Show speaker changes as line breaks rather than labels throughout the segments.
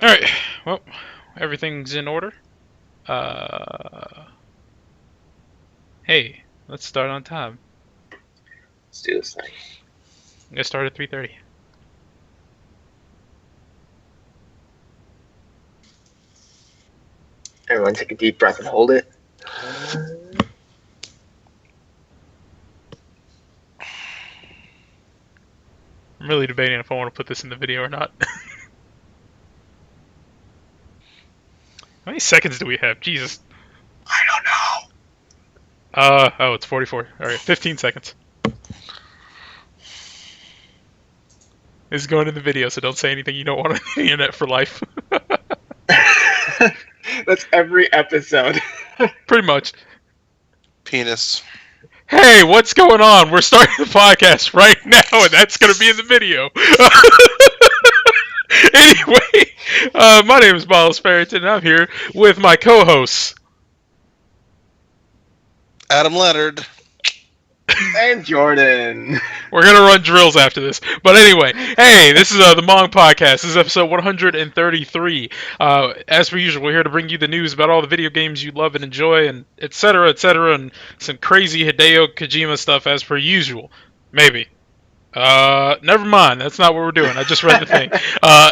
Alright, well, everything's in order. Uh, hey, let's start on time.
Let's do this thing.
I'm gonna start at 3:30.
Everyone take a deep breath and hold it.
I'm really debating if I want to put this in the video or not. How many seconds do we have? Jesus.
I don't know.
Oh, it's 44. Alright, 15 seconds. This is going in the video, so don't say anything you don't want on the internet for life.
That's every episode.
Pretty much.
Penis.
Hey, what's going on? We're starting the podcast right now, and that's going to be in the video. Anyway, my name is Myles Farrington, and I'm here with my co-hosts.
Adam Leonard.
And Jordan.
We're going to run drills after this. But anyway, hey, this is the MONG podcast. This is episode 133. As per usual, we're here to bring you the news about all the video games you love and enjoy, and etc., and some crazy Hideo Kojima stuff as per usual. Maybe. Never mind. That's not what we're doing. I just read the thing.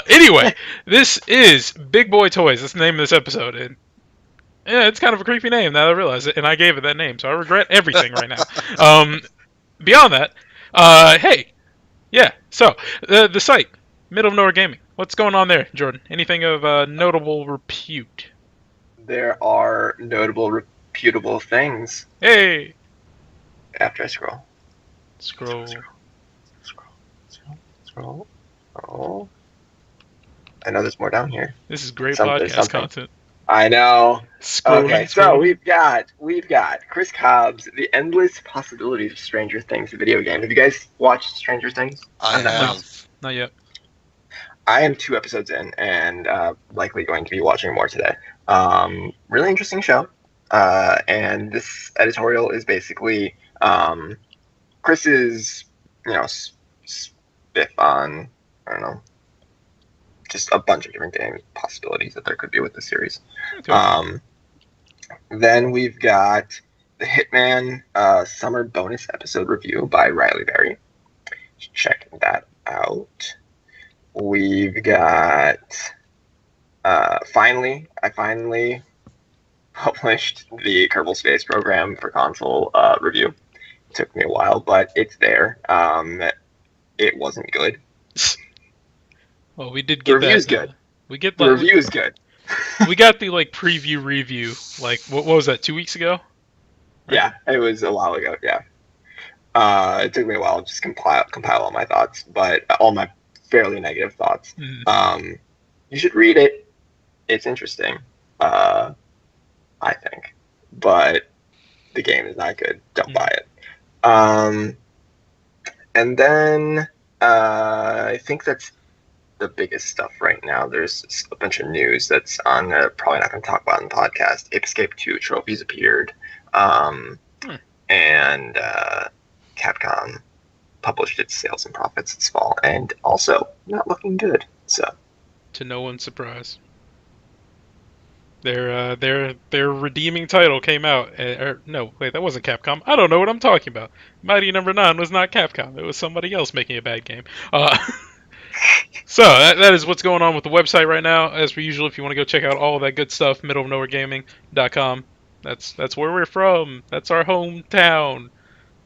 Anyway, this is Big Boy Toys. That's the name of this episode. And yeah, it's kind of a creepy name now that I realize it, and I gave it that name, so I regret everything right now. Beyond that, hey, yeah, so, the site, Middle of Nowhere Gaming. What's going on there, Jordan? Anything of notable repute?
There are notable, reputable things.
Hey!
After I scroll.
Scroll.
Oh. I know there's more down here.
This is great
Something.
podcast content.
I know.
Scroll.
Okay, so we've got Chris Cobb's The Endless Possibilities of Stranger Things video game. Have you guys watched Stranger Things?
I have.
Not yet.
I am 2 episodes in and likely going to be watching more today. Really interesting show. And this editorial is basically Chris's, spiff on, I don't know, just a bunch of different game possibilities that there could be with the series.
Okay.
Then we've got the Hitman Summer Bonus Episode Review by Riley Berry. Check that out. We've got I finally published the Kerbal Space Program for console review. It took me a while, but it's there. It wasn't good.
Well, we did get
the review's
that.
Good.
We get
the review's good.
We got the preview review. What was that? 2 weeks ago? Right?
Yeah, it was a while ago. Yeah. It took me a while to just compile all my thoughts, but all my fairly negative thoughts.
Mm.
You should read it. It's interesting. I think, but the game is not good. Don't buy it. And then I think that's the biggest stuff right now. There's a bunch of news that's on probably not going to talk about in the podcast. Escape 2 trophies appeared, and Capcom published its sales and profits this fall, and also not looking good. So,
to no one's surprise, their redeeming title came out. No, wait, that wasn't Capcom. I don't know what I'm talking about. Mighty Number 9 was not Capcom. It was somebody else making a bad game. So that is what's going on with the website right now. As per usual, if you want to go check out all of that good stuff, middleofnowheregaming.com. That's where we're from. That's our hometown.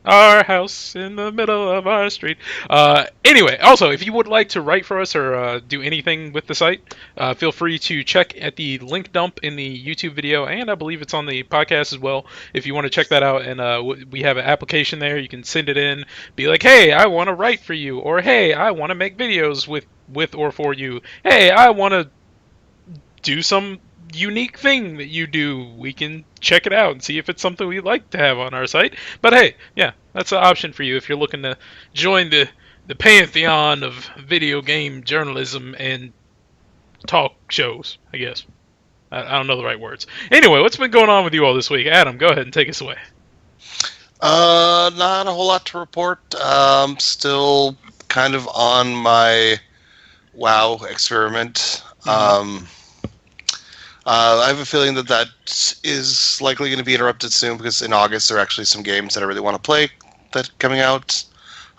Our house in the middle of our street. Anyway, also, if you would like to write for us or do anything with the site, feel free to check at the link dump in the YouTube video, and I believe it's on the podcast as well. If you want to check that out, and we have an application there, you can send it in, be like, hey, I want to write for you, or hey, I want to make videos with or for you. Hey, I want to do some unique thing that you do. We can check it out and see if it's something we'd like to have on our site. But hey, yeah, that's an option for you if you're looking to join the pantheon of video game journalism and talk shows, I guess. I don't know the right words. Anyway, what's been going on with you all this week? Adam, go ahead and take us away.
Not a whole lot to report. Still kind of on my WoW experiment. I have a feeling that is likely going to be interrupted soon because in August there are actually some games that I really want to play that are coming out.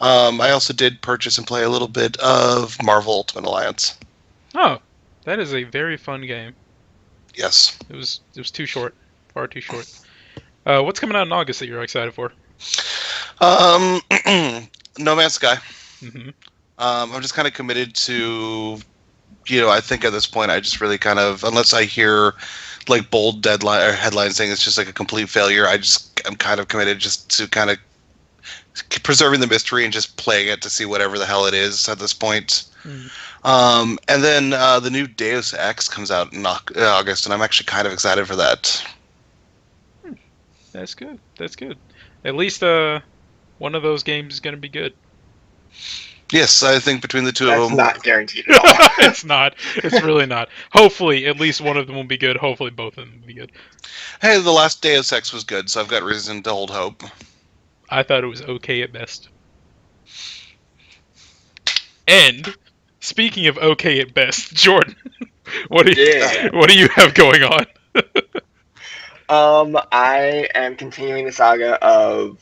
I also did purchase and play a little bit of Marvel Ultimate Alliance.
Oh, that is a very fun game.
Yes.
It was too short, far too short. What's coming out in August that you're excited for?
No Man's Sky.
Mm-hmm.
I'm just kind of committed to, I think at this point I just really kind of, unless I hear like bold deadline or headlines saying it's just like a complete failure, I'm kind of committed just to kind of preserving the mystery and just playing it to see whatever the hell it is at this point. And then the new Deus Ex comes out in August, and I'm actually kind of excited for that.
That's good. That's good. At least one of those games is going to be good.
Yes, I think between the two
That's
of them.
not guaranteed at all.
It's not. It's really not. Hopefully, at least one of them will be good. Hopefully, both of them will be good.
Hey, the last Deus Ex was good, so I've got reason to hold hope.
I thought it was okay at best. And speaking of okay at best, Jordan, what do you have going on?
I am continuing the saga of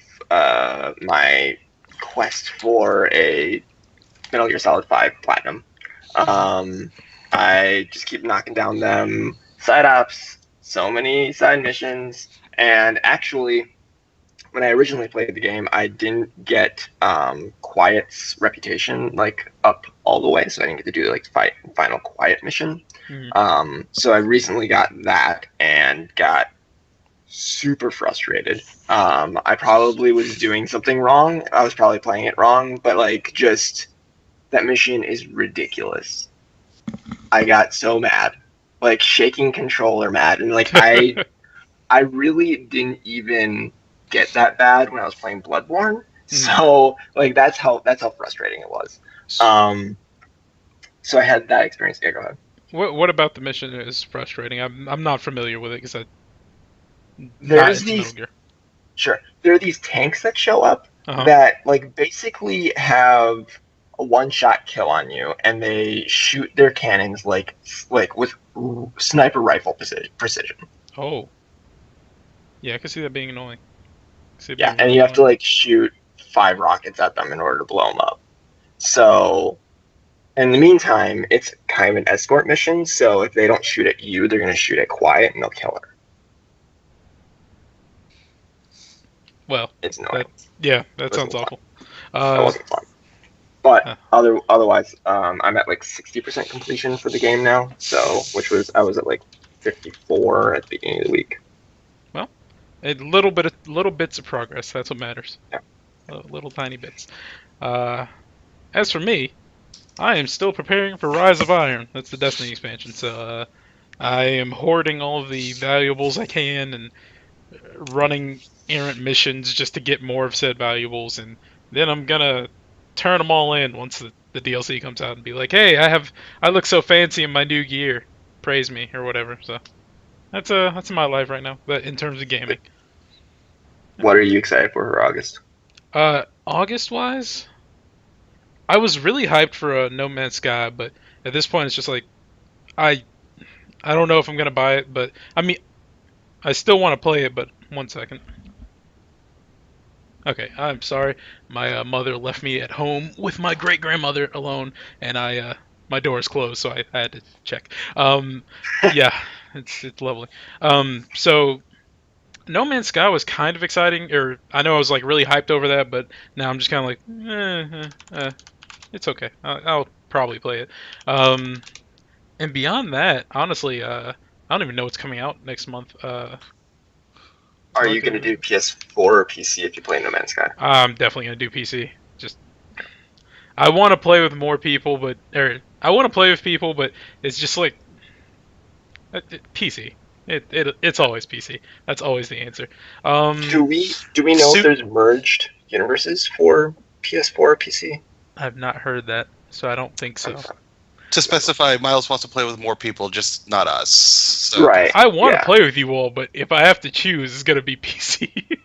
my quest for a Metal Gear Solid 5 Platinum. I just keep knocking down them side ops, so many side missions, and actually, when I originally played the game, I didn't get Quiet's reputation like up all the way, so I didn't get to do like final Quiet mission. So I recently got that and got super frustrated. I probably was doing something wrong. I was probably playing it wrong, but like just that mission is ridiculous. I got so mad, like shaking controller mad, and like I really didn't even get that bad when I was playing Bloodborne. So like that's how frustrating it was. So I had that experience. Yeah, go ahead.
What about the mission is frustrating? I'm not familiar with it because
there's these sure there are these tanks that show up that like basically have a one-shot kill on you, and they shoot their cannons like with sniper rifle precision.
Oh, yeah, I can see that being annoying.
Yeah, and you have to like shoot 5 rockets at them in order to blow them up. So in the meantime, it's kind of an escort mission, so if they don't shoot at you, they're going to shoot at Quiet and they'll kill her.
Well,
it's annoying.
That sounds awful.
That wasn't fun. But otherwise, I'm at like 60% completion for the game now, so I was at like 54 at the beginning of the week.
Well, little bits of progress. That's what matters.
Yeah.
Little tiny bits. As for me, I am still preparing for Rise of Iron. That's the Destiny expansion. So I am hoarding all of the valuables I can and running errant missions just to get more of said valuables, and then I'm gonna turn them all in once the DLC comes out and be like, hey, I look so fancy in my new gear, praise me or whatever. So that's my life right now. But in terms of gaming,
what are you excited for August?
August wise, I was really hyped for No Man's Sky, but at this point it's just like I don't know if I'm gonna buy it, but I mean I still want to play it. But 1 second. Okay, I'm sorry. My mother left me at home with my great-grandmother alone, and my door is closed, so I had to check. Yeah, it's lovely. So No Man's Sky was kind of exciting, or I know I was like really hyped over that, but now I'm just kind of like, it's okay. I'll probably play it. And beyond that, honestly, I don't even know what's coming out next month.
Are you going to do PS4 or PC if you play No Man's Sky?
I'm definitely going to do PC. I want to play with more people, but it's just like PC. It's always PC. That's always the answer.
Do we know if there's merged universes for PS4 or PC?
I've not heard that, so I don't think so.
To specify, Myles wants to play with more people, just not us. So.
Right.
I want to play with you all, but if I have to choose, it's going to be PC.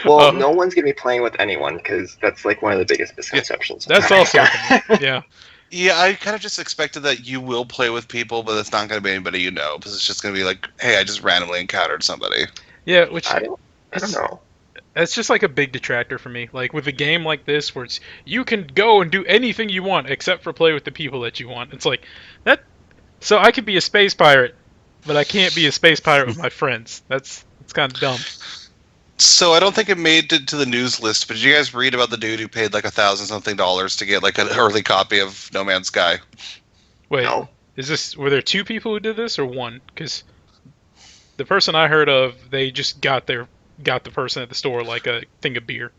Well, no one's going to be playing with anyone, because that's like one of the biggest misconceptions.
That's also, yeah.
Yeah, I kind of just expected that you will play with people, but it's not going to be anybody you know, because it's just going to be like, hey, I just randomly encountered somebody.
Yeah, which
I don't
it's
know.
it's just like a big detractor for me. Like with a game like this, where it's you can go and do anything you want except for play with the people that you want. It's like that. So I could be a space pirate, but I can't be a space pirate with my friends. It's kind of dumb.
So I don't think it made it to the news list, but did you guys read about the dude who paid like $1,000 something to get like an early copy of No Man's Sky?
Wait,
No.
were there two people who did this or one? Because the person I heard of, they just got the person at the store like a thing of beer.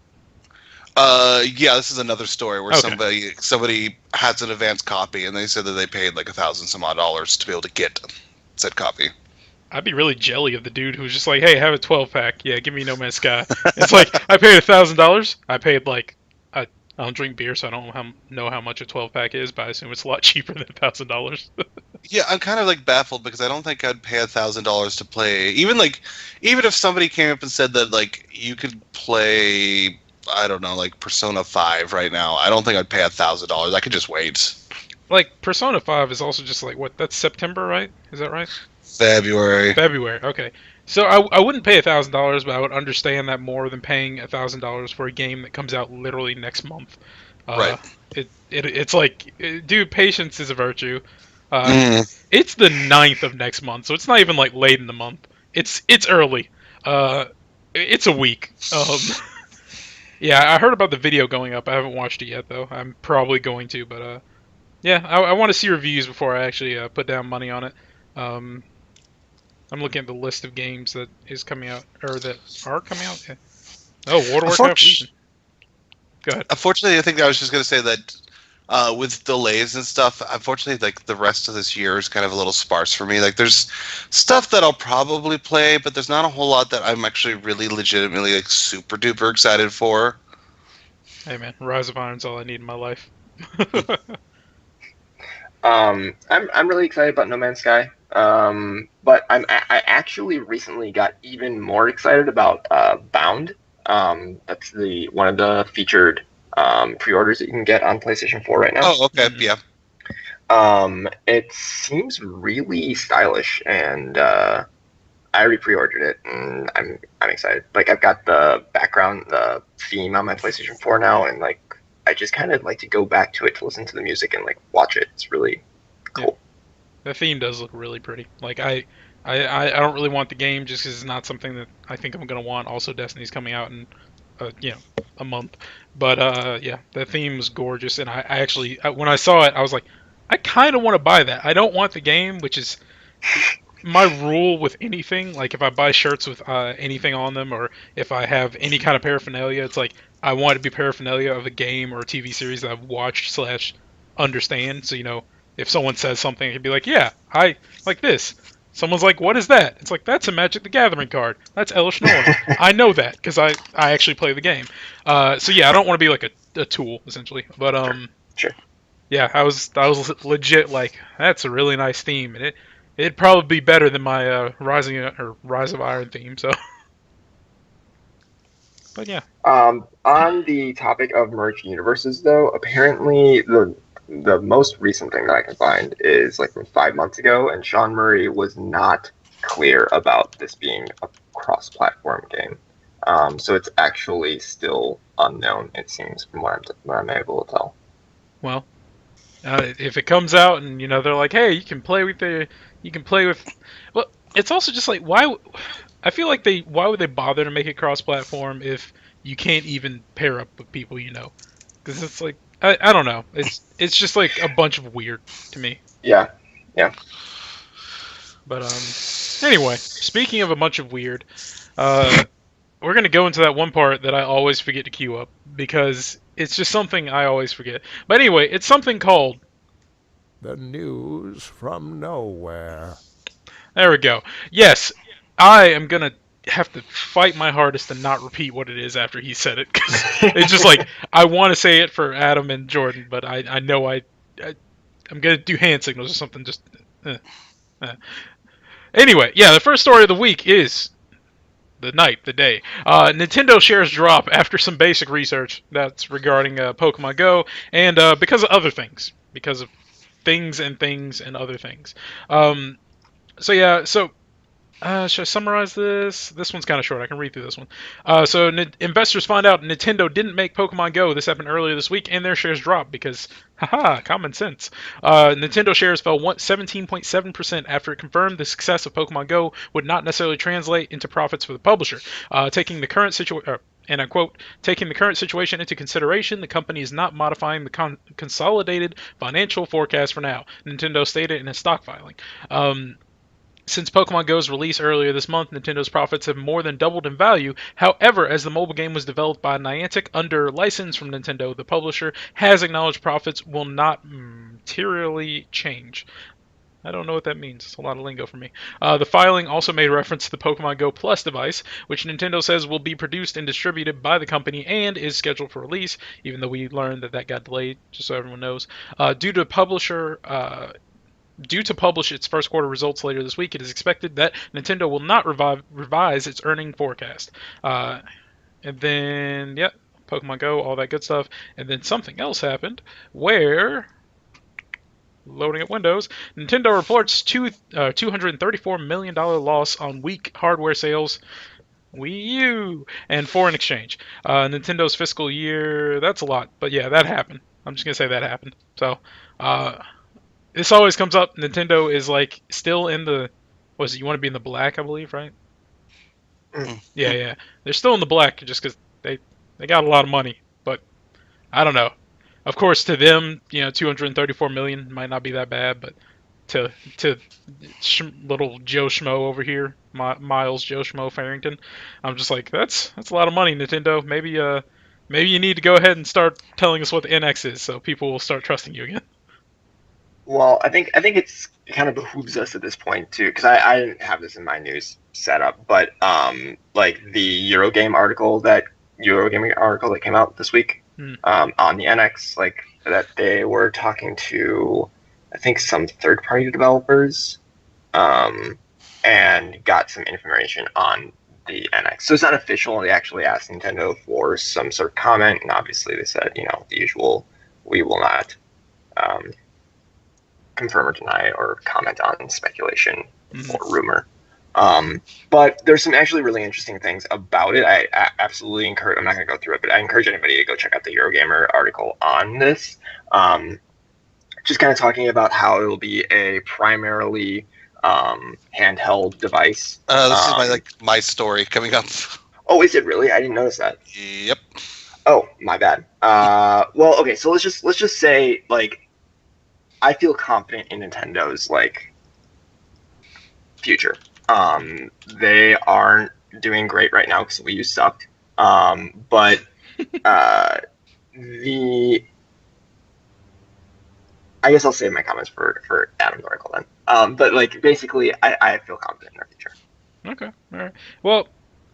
Yeah, this is another story where
Okay.
somebody has an advanced copy, and they said that they paid like $1,000 some odd to be able to get said copy.
I'd be really jelly of the dude who's just like, hey, have a 12 pack. Yeah, give me No Man's Sky. It's like I paid $1,000. I paid like I don't drink beer, so I don't know how much a 12 pack is, but I assume it's a lot cheaper than $1,000.
Yeah, I'm kind of like baffled because I don't think I'd pay $1,000 to play. Even if somebody came up and said that like you could play, I don't know, like Persona 5 right now, I don't think I'd pay $1,000. I could just wait.
Like Persona 5 is also just like what? That's September, right? Is that right?
February.
February. Okay. So I wouldn't pay $1,000, but I would understand that more than paying $1,000 for a game that comes out literally next month. Uh,
Right.
it's like, dude, patience is a virtue. Uh,
Mm.
it's the 9th of next month, so it's not even like late in the month. It's early. Uh, it's a week. Yeah, I heard about the video going up. I haven't watched it yet though. I'm probably going to, but yeah, I want to see reviews before I actually put down money on it. Um, I'm looking at the list of games that is coming out or that are coming out. Yeah. Oh, World of Warcraft Legion. Go ahead.
Unfortunately, I think I was just going to say that with delays and stuff, unfortunately, like the rest of this year is kind of a little sparse for me. Like, there's stuff that I'll probably play, but there's not a whole lot that I'm actually really legitimately like super duper excited for.
Hey man, Rise of Iron's all I need in my life.
I'm really excited about No Man's Sky. But I actually recently got even more excited about Bound. That's the one of the featured pre-orders that you can get on PlayStation 4 right now.
Oh, okay,
Mhm.
yeah.
It seems really stylish, and I already pre-ordered it, and I'm excited. Like I've got the background, the theme on my PlayStation 4 now, and like I just kind of like to go back to it to listen to the music and like watch it. It's really cool.
The theme does look really pretty. Like I don't really want the game just because it's not something that I think I'm gonna want. Also, Destiny's coming out in a month, but yeah, the theme was gorgeous, and I actually when I saw it, I was like, I kind of want to buy that. I don't want the game, which is my rule with anything. Like if I buy shirts with anything on them, or if I have any kind of paraphernalia, it's like I want it to be paraphernalia of a game or a TV series that I've watched slash understand. So if someone says something, I could be like, yeah, I like this. Someone's like, what is that? It's like, that's a Magic the Gathering card. That's Elish Norn. I know that because I actually play the game. So yeah, I don't want to be like a tool essentially. But
Sure.
yeah, I was legit like, that's a really nice theme, and it'd probably be better than my Rise of Iron theme. So, but yeah,
On the topic of merged universes, though, apparently the most recent thing that I can find is like from 5 months ago, and Sean Murray was not clear about this being a cross-platform game. So it's actually still unknown. It seems from what I'm able to tell.
well, if it comes out and they're like, hey, you can play with, well, it's also just like I feel like why would they bother to make it cross-platform if you can't even pair up with people Because it's like I don't know. It's just like a bunch of weird to me.
Yeah, yeah.
But anyway, speaking of a bunch of weird, uh, we're gonna go into that one part that I always forget to queue up because it's just something I always forget. But anyway, it's something called.
The news from nowhere.
There we go. Yes, I am gonna have to fight my hardest to not repeat what it is after he said it because it's just like I want to say it for Adam and Jordan, but I know I'm gonna do hand signals or something. Just anyway, yeah. The first story of the week is the day. Nintendo shares drop after some basic research that's regarding Pokemon Go and because of other things. because of things and other things. So yeah, so should I summarize this? This one's kind of short. I can read through this one. Investors find out Nintendo didn't make Pokemon Go. This happened earlier this week, and their shares dropped because, haha, common sense. Nintendo shares fell 17.7% after it confirmed the success of Pokemon Go would not necessarily translate into profits for the publisher. Taking the current situation. And I quote, taking the current situation into consideration, the company is not modifying the consolidated financial forecast for now, Nintendo stated in a stock filing. Since Pokemon Go's release earlier this month, Nintendo's profits have more than doubled in value. However, as the mobile game was developed by Niantic under license from Nintendo, the publisher has acknowledged profits will not materially change. I don't know what that means. It's a lot of lingo for me. The filing also made reference to the Pokemon Go Plus device, which Nintendo says will be produced and distributed by the company and is scheduled for release, even though we learned that got delayed, just so everyone knows. Due to publish its first quarter results later this week, it is expected that Nintendo will not revise its earning forecast. And then, Pokemon Go, all that good stuff. And then something else happened where, loading up Windows, Nintendo reports $234 million loss on weak hardware sales, Wii U, and foreign exchange. Nintendo's fiscal year, that's a lot. But yeah, that happened. I'm just going to say that happened. So, this always comes up. Nintendo is like still in the, you want to be in the black, I believe, right? Yeah. They're still in the black just because they got a lot of money. But I don't know. Of course, to them, 234 million might not be that bad, but to little Joe Schmo over here, Myles Joe Schmo Farrington, I'm just like, that's a lot of money, Nintendo. Maybe you need to go ahead and start telling us what the NX is, so people will start trusting you again.
Well, I think it kind of behooves us at this point too, because I didn't have this in my news setup, but like the Eurogamer article that came out this week on the NX, like that they were talking to, I think, some third-party developers, and got some information on the NX. So it's not official. They actually asked Nintendo for some sort of comment, and obviously they said, the usual, we will not confirm or deny or comment on speculation or rumor. But there's some actually really interesting things about it. I absolutely encourage, I'm not going to go through it, but I encourage anybody to go check out the Eurogamer article on this. Just kind of talking about how it will be a primarily handheld device.
This is my story coming up.
Oh, is it really? I didn't notice that.
Yep.
Oh, my bad. Well, okay, so let's just say, like, I feel confident in Nintendo's future. They aren't doing great right now because Wii U sucked. But I guess I'll save my comments for Adam's article then. But basically, I feel confident in their future.
Okay, all right. Well,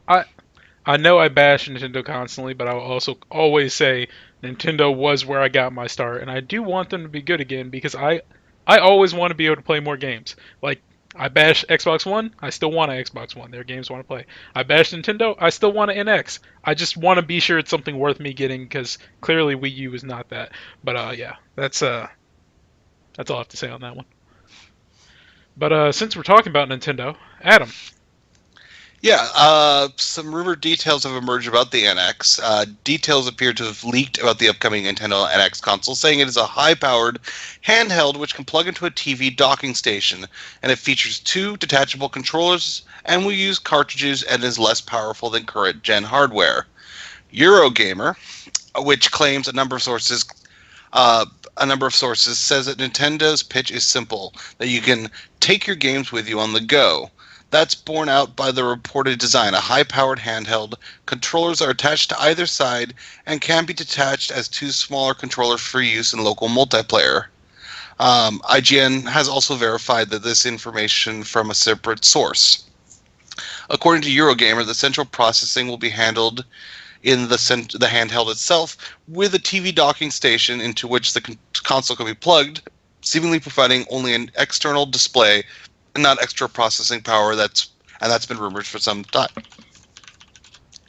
I know I bash Nintendo constantly, but I will also always say Nintendo was where I got my start, and I do want them to be good again because I always want to be able to play more games. Like, I bash Xbox One, I still want an Xbox One. There are games I want to play. I bash Nintendo, I still want an NX. I just want to be sure it's something worth me getting because clearly Wii U is not that. But yeah, that's all I have to say on that one. But since we're talking about Nintendo, Adam.
Yeah, some rumored details have emerged about the NX. Details appear to have leaked about the upcoming Nintendo NX console, saying it is a high-powered handheld which can plug into a TV docking station, and it features 2 detachable controllers and will use cartridges and is less powerful than current-gen hardware. Eurogamer, which claims a number of sources says that Nintendo's pitch is simple, that you can take your games with you on the go. That's borne out by the reported design. A high-powered handheld, controllers are attached to either side and can be detached as 2 smaller controllers for use in local multiplayer. IGN has also verified that this information from a separate source. According to Eurogamer, the central processing will be handled in the handheld itself, with a TV docking station into which the console can be plugged, seemingly providing only an external display and not extra processing power. That's been rumored for some time.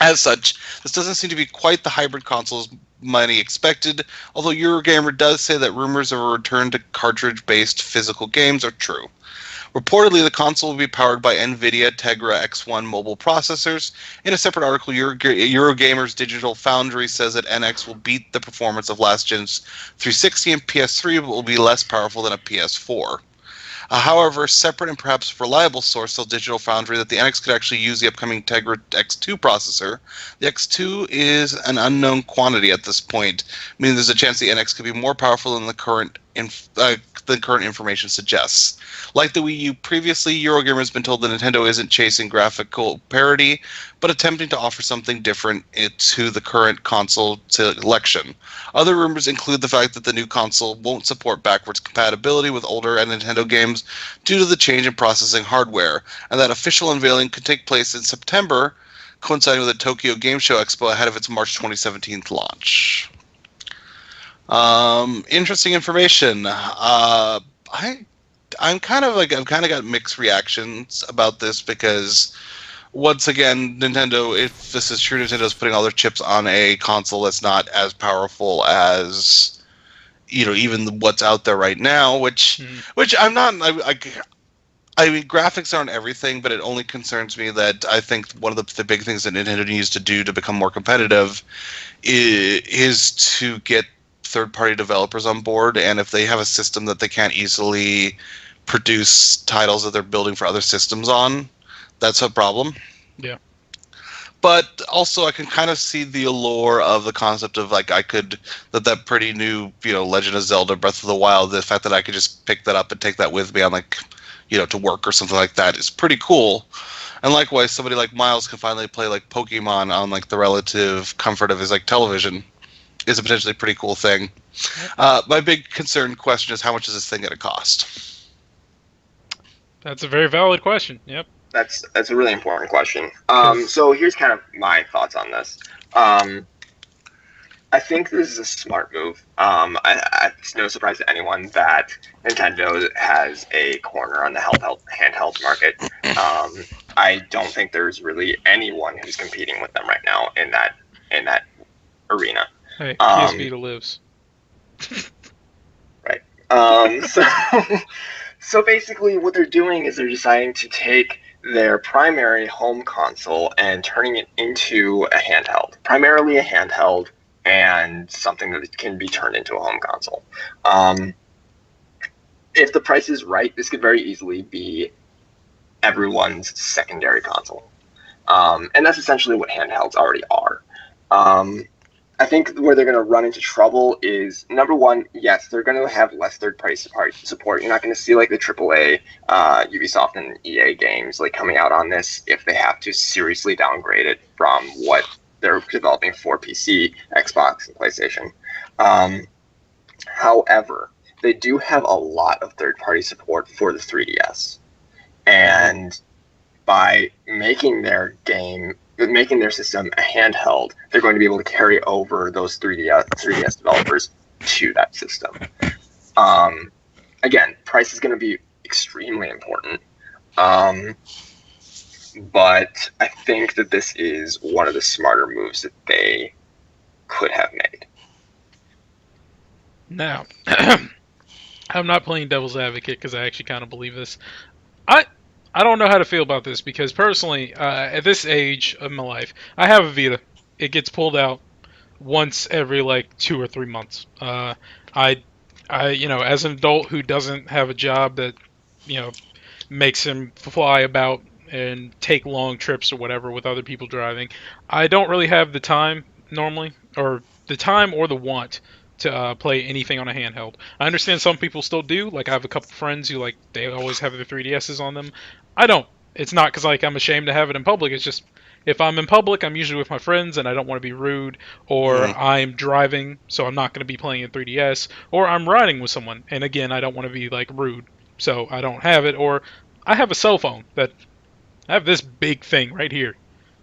As such, this doesn't seem to be quite the hybrid consoles many expected, although Eurogamer does say that rumors of a return to cartridge-based physical games are true. Reportedly, the console will be powered by NVIDIA Tegra X1 mobile processors. In a separate article, Eurogamer's Digital Foundry says that NX will beat the performance of last gen's 360 and PS3, but will be less powerful than a PS4. However, separate and perhaps reliable source tells Digital Foundry that the NX could actually use the upcoming Tegra X2 processor. The X2 is an unknown quantity at this point, meaning there's a chance the NX could be more powerful than the current information suggests. Like the Wii U previously, Eurogamer has been told that Nintendo isn't chasing graphical parity, but attempting to offer something different to the current console selection. Other rumors include the fact that the new console won't support backwards compatibility with older Nintendo games due to the change in processing hardware, and that official unveiling could take place in September, coinciding with the Tokyo Game Show Expo ahead of its March 2017 launch. Interesting information. I've kind of got mixed reactions about this because, once again, Nintendo, if this is true, Nintendo's putting all their chips on a console that's not as powerful as, even what's out there right now, which I'm not. I mean, graphics aren't everything, but it only concerns me that I think one of the big things that Nintendo needs to do to become more competitive is to get third-party developers on board, and if they have a system that they can't easily produce titles that they're building for other systems on, that's a problem.
Yeah.
But also, I can kind of see the allure of the concept of that pretty new, Legend of Zelda Breath of the Wild. The fact that I could just pick that up and take that with me on to work or something like that is pretty cool. And likewise, somebody like Myles can finally play Pokemon on the relative comfort of his television. Is a potentially pretty cool thing. My big question is, how much is this thing going to cost?
That's a very valid question. Yep.
That's a really important question. So here's kind of my thoughts on this. I think this is a smart move. It's no surprise to anyone that Nintendo has a corner on the handheld market. I don't think there's really anyone who's competing with them right now in that arena.
Hey, PS Vita lives.
Right. So basically what they're doing is they're deciding to take their primary home console and turning it into a handheld. Primarily a handheld and something that can be turned into a home console. If the price is right, this could very easily be everyone's secondary console. And that's essentially what handhelds already are. I think where they're going to run into trouble is, number one, yes, they're going to have less third-party support. You're not going to see the AAA Ubisoft and EA games coming out on this if they have to seriously downgrade it from what they're developing for PC, Xbox, and PlayStation. However, they do have a lot of third-party support for the 3DS. And by making their system a handheld, they're going to be able to carry over those 3DS developers to that system. Again, price is going to be extremely important. But I think that this is one of the smarter moves that they could have made.
Now, I'm not playing devil's advocate because I actually kind of believe this. I don't know how to feel about this because personally, at this age of my life, I have a Vita. It gets pulled out once every 2 or 3 months. I as an adult who doesn't have a job that makes him fly about and take long trips or whatever with other people driving, I don't really have the time normally, or the time or the want to play anything on a handheld. I understand some people still do. I have a couple friends who they always have their 3DSs on them. I don't. It's not because I'm ashamed to have it in public. It's just if I'm in public, I'm usually with my friends and I don't want to be rude, or I'm driving, so I'm not going to be playing in 3DS, or I'm riding with someone, and again, I don't want to be rude, so I don't have it. Or I have a cell phone that I have this big thing right here.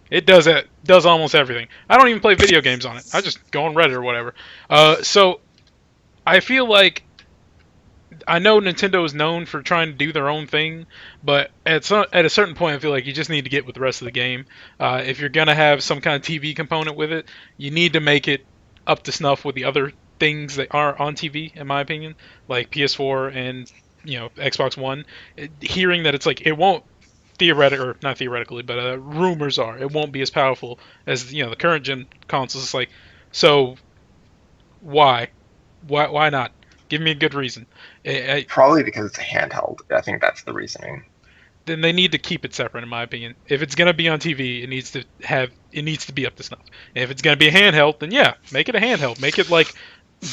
It does almost everything. I don't even play video games on it. I just go on Reddit or whatever. So I feel I know Nintendo is known for trying to do their own thing, but at a certain point, I feel you just need to get with the rest of the game. If you're gonna have some kind of TV component with it, you need to make it up to snuff with the other things that are on TV, in my opinion, like PS4 and Xbox One. Hearing that it's like it won't or not theoretically, but rumors are it won't be as powerful as the current gen consoles. It's like, so why, why not? Give me a good reason.
Probably because it's a handheld. I think that's the reasoning.
Then they need to keep it separate, in my opinion. If it's gonna be on TV, it needs to be up to snuff. And if it's gonna be a handheld, then yeah, make it a handheld. Make it like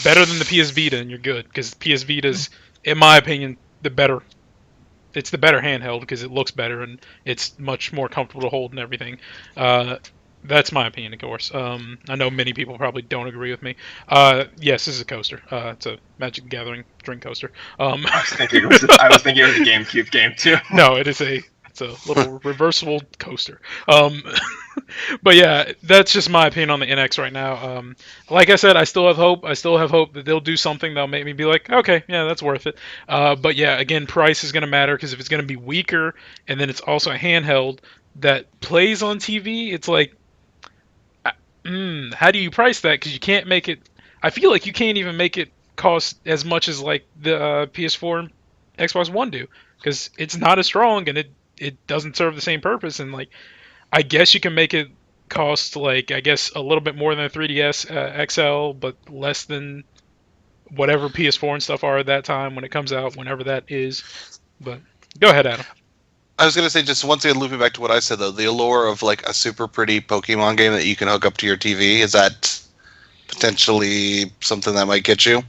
better than the PS Vita, and you're good. Because PS Vita's, in my opinion, it's the better handheld because it looks better and it's much more comfortable to hold and everything. That's my opinion, of course. I know many people probably don't agree with me. Yes, this is a coaster. It's a Magic the Gathering drink coaster.
I was thinking it was a GameCube game too.
No, it's a little reversible coaster. But yeah, that's just my opinion on the NX right now. Like I said, I still have hope. I still have hope that they'll do something that'll make me be like, okay, yeah, that's worth it. But yeah, again, price is going to matter because if it's going to be weaker and then it's also a handheld that plays on TV, it's like, how do you price that? Because you can't make it. I feel like you can't even make it cost as much as like the PS4 and Xbox One do, because it's not as strong and it doesn't serve the same purpose. And like, I guess you can make it cost like a little bit more than a 3DS XL, but less than whatever PS4 and stuff are at that time when it comes out, whenever that is. But go ahead, Adam.
I was going to say, just once again, looping back to what I said, though, the allure of, like, a super pretty Pokemon game that you can hook up to your TV, is that potentially something that might get you?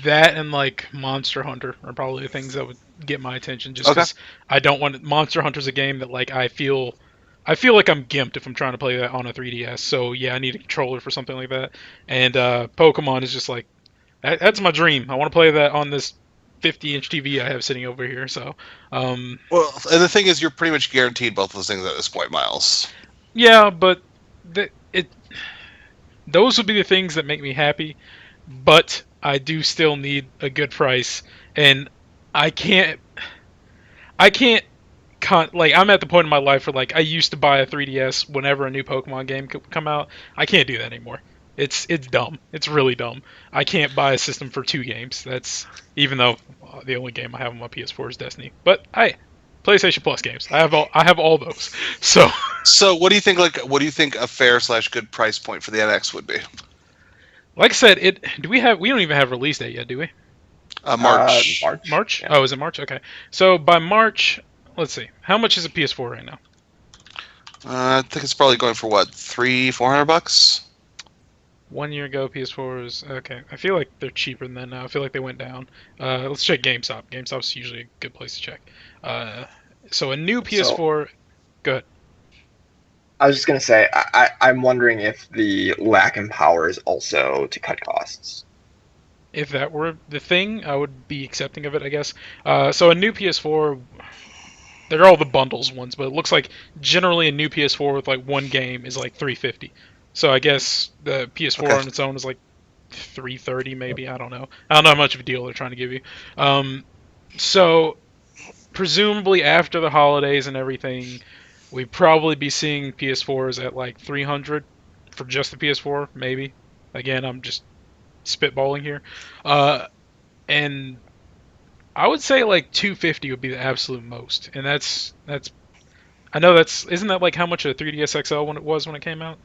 That and, like, Monster Hunter are probably the things that would get my attention, just because I don't want... Monster Hunter's a game that, like, I feel like I'm gimped if I'm trying to play that on a 3DS, so, yeah, I need a controller for something like that. And Pokemon is just, like, that's my dream. I want to play that on this 50-inch TV I have sitting over here. So,
well, and the thing is, you're pretty much guaranteed both those things at this point, Myles.
Yeah, but those would be the things that make me happy. But I do still need a good price, and I can't. Like, I'm at the point in my life where, like, I used to buy a 3DS whenever a new Pokemon game could come out. I can't do that anymore. It's dumb. It's really dumb. I can't buy a system for 2 games. That's even though the only game I have on my PS4 is Destiny. But PlayStation Plus games. I have all those. So
what do you think? Like, what do you think a fair / good price point for the NX would be?
Like I said, we don't even have release date yet, do we?
March.
March?
Yeah.
Oh, is it March? Okay. So by March, let's see. How much is a PS4 right now?
I think it's probably going for what, $300-400?
1 year ago, PS4 was okay. I feel like they're cheaper than that now. I feel like they went down. Let's check GameStop. GameStop's usually a good place to check. So a new PS4. Go ahead.
I was just gonna say, I'm wondering if the lack in power is also to cut costs.
If that were the thing, I would be accepting of it, I guess. So a new PS4, they're all the bundles ones, but it looks like generally a new PS4 with like one game is like $350. So I guess the PS4 on its own is like $330 maybe. I don't know. I don't know how much of a deal they're trying to give you. So presumably after the holidays and everything, we'd probably be seeing PS4s at like $300 for just the PS4, maybe. Again, I'm just spitballing here. And I would say like $250 would be the absolute most. And that's I know isn't that like how much a 3DS XL when it came out?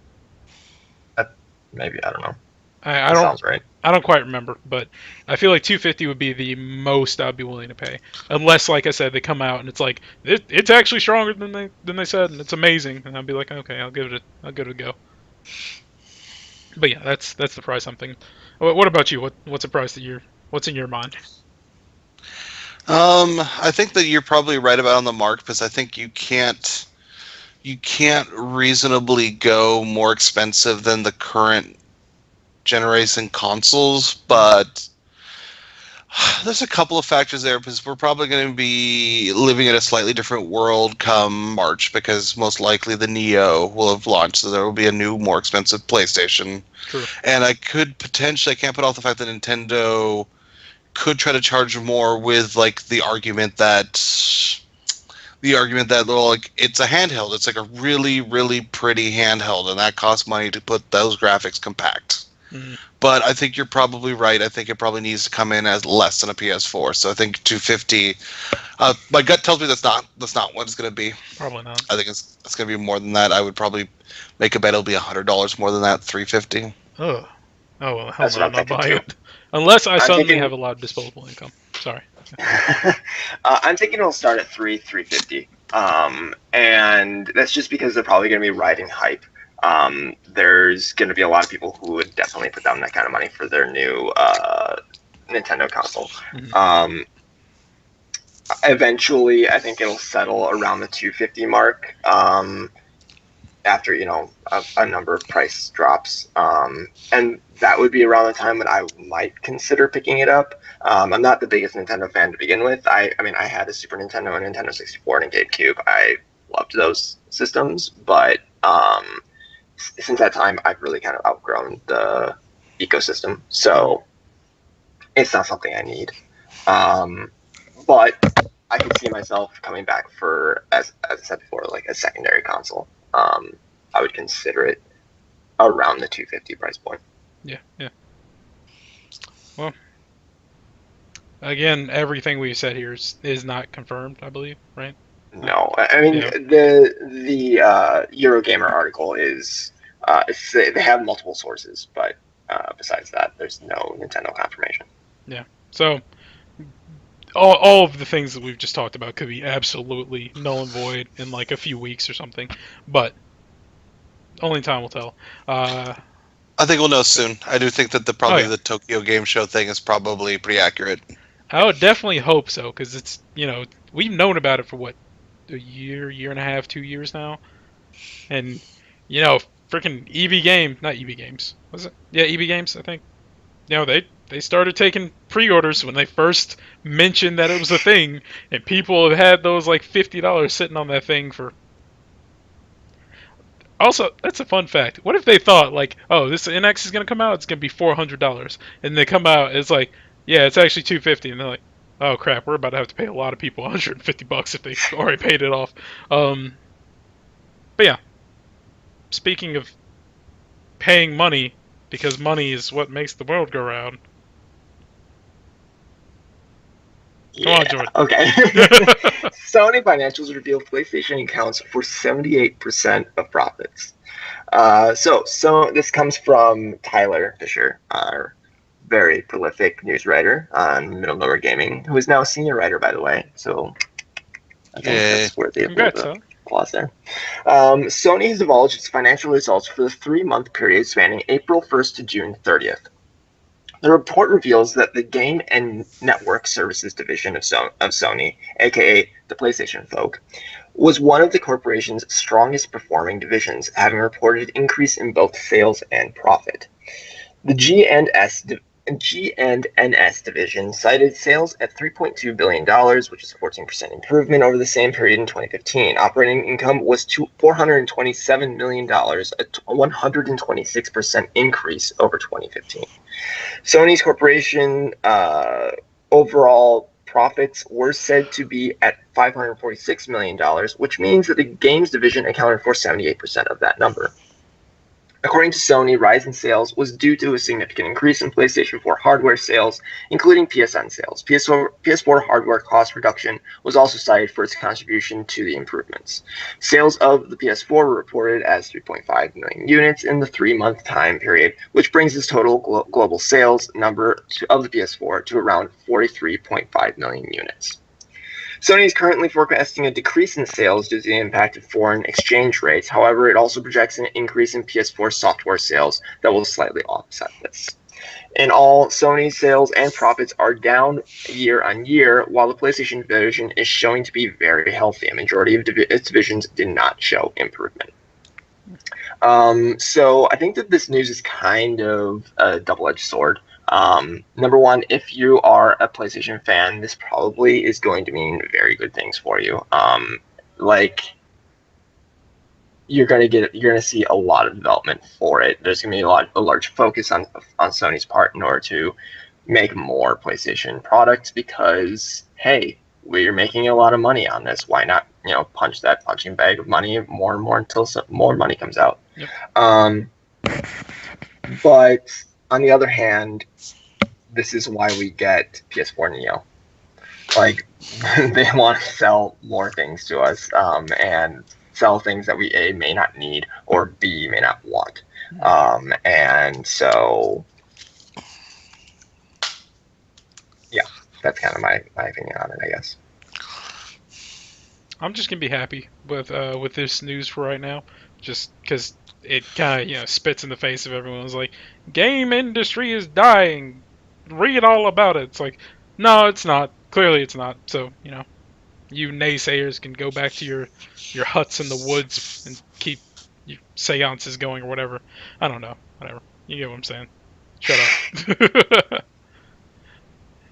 Maybe, I don't know.
I don't.
Sounds right.
I don't quite remember, but I feel like $250 would be the most I'd be willing to pay, unless, like I said, they come out and it's like it's actually stronger than they said, and it's amazing, and I'd be like, okay, I'll give it a go. But yeah, that's the price I'm thinking. What about you? What's a price what's in your mind?
I think that you're probably right about on the mark, because I think you can't reasonably go more expensive than the current generation consoles, but there's a couple of factors there, because we're probably going to be living in a slightly different world come March, because most likely the Neo will have launched, so there will be a new, more expensive PlayStation.
True.
And I can't put off the fact that Nintendo could try to charge more with like the argument that well, like, it's a handheld. It's like a really, really pretty handheld, and that costs money to put those graphics compact.
Mhm.
But I think you're probably right. I think it probably needs to come in as less than a PS4. So I think 250. My gut tells me that's not what it's going to be.
Probably not.
I think it's going to be more than that. I would probably make a bet it'll be $100 more than that, 350.
Ugh. Oh well, hell
That's
no,
what
I'm
I'm
not
thinking
buying
too.
it. Unless I
I'm
suddenly
thinking-
have a lot of disposable income. Sorry.
I'm thinking it'll start at 350. And that's just because they're probably going to be riding hype. There's going to be a lot of people who would definitely put down that kind of money for their new Nintendo console.
Mhm.
Eventually, I think it'll settle around the 250 mark. After a number of price drops, and that would be around the time when I might consider picking it up. I'm not the biggest Nintendo fan to begin with. I mean, I had a Super Nintendo, a Nintendo 64, and a GameCube. I loved those systems, but since that time, I've really kind of outgrown the ecosystem, so it's not something I need. But I could see myself coming back for, as I said before, like a secondary console. I would consider it around the 250 price point.
Yeah. Well, again, everything we've said here is not confirmed, I believe, right?
No, I mean
Yeah.
the Eurogamer article is they have multiple sources, but besides that, there's no Nintendo confirmation.
So, all of the things that we've just talked about could be absolutely null and void in like a few weeks or something, but only time will tell.
I think we'll know soon. I do think that probably
yeah.
the Tokyo Game Show thing is probably pretty accurate.
I would definitely hope so, because it's, we've known about it for what, a year and a half, 2 years now, and freaking not EB Games, was it? Yeah, EB Games, I think. They started taking pre-orders when they first mentioned that it was a thing, and people have had those like $50 sitting on that thing for. Also, that's a fun fact. What if they thought like, oh, this NX is gonna come out, it's gonna be $400, and they come out, it's like, yeah, it's actually $250, and they're like, oh crap, we're about to have to pay a lot of people $150 if they already paid it off. But yeah, speaking of paying money, because money is what makes the world go round. Come on, Jordan.
Okay. Sony financials reveal PlayStation accounts for 78% of profits. So this comes from Tyler Fisher, our very prolific news writer on Middle Nowhere Gaming, who is now a senior writer, by the way. So I think that's worthy of
Congrats,
a applause there. Sony has divulged its financial results for the 3-month period spanning April 1st to June 30th. The report reveals that the Game and Network Services division of Sony, aka the PlayStation folk, was one of the corporation's strongest performing divisions, having reported an increase in both sales and profit. The G&NS division cited sales at $3.2 billion, which is a 14% improvement over the same period in 2015. Operating income was $427 million, a 126% increase over 2015. Sony's corporation overall profits were said to be at $546 million, which means that the games division accounted for 78% of that number. According to Sony, rise in sales was due to a significant increase in PlayStation 4 hardware sales, including PSN sales. PS4 hardware cost reduction was also cited for its contribution to the improvements. Sales of the PS4 were reported as 3.5 million units in the 3-month time period, which brings its total global sales number of the PS4 to around 43.5 million units. Sony is currently forecasting a decrease in sales due to the impact of foreign exchange rates. However, it also projects an increase in PS4 software sales that will slightly offset this. In all, Sony's sales and profits are down year on year, while the PlayStation division is showing to be very healthy. A majority of its divisions did not show improvement. So I think that this news is kind of a double-edged sword. Number one, if you are a PlayStation fan, this probably is going to mean very good things for you. You're gonna see a lot of development for it. There's gonna be a large focus on Sony's part in order to make more PlayStation products because hey, we're making a lot of money on this. Why not punch that punching bag of money more and more until more money comes out.
Yep.
But on the other hand, this is why we get PS4 Neo. Like, they want to sell more things to us, and sell things that we A, may not need, or B, may not want. And so, yeah, that's kind of my opinion on it, I guess.
I'm just gonna be happy with this news for right now, just because it kind of spits in the face of everyone. It's like, game industry is dying. Read all about it. It's like, no, it's not. Clearly, it's not. So you naysayers can go back to your huts in the woods and keep your seances going or whatever. I don't know. Whatever. You get what I'm saying. Shut up.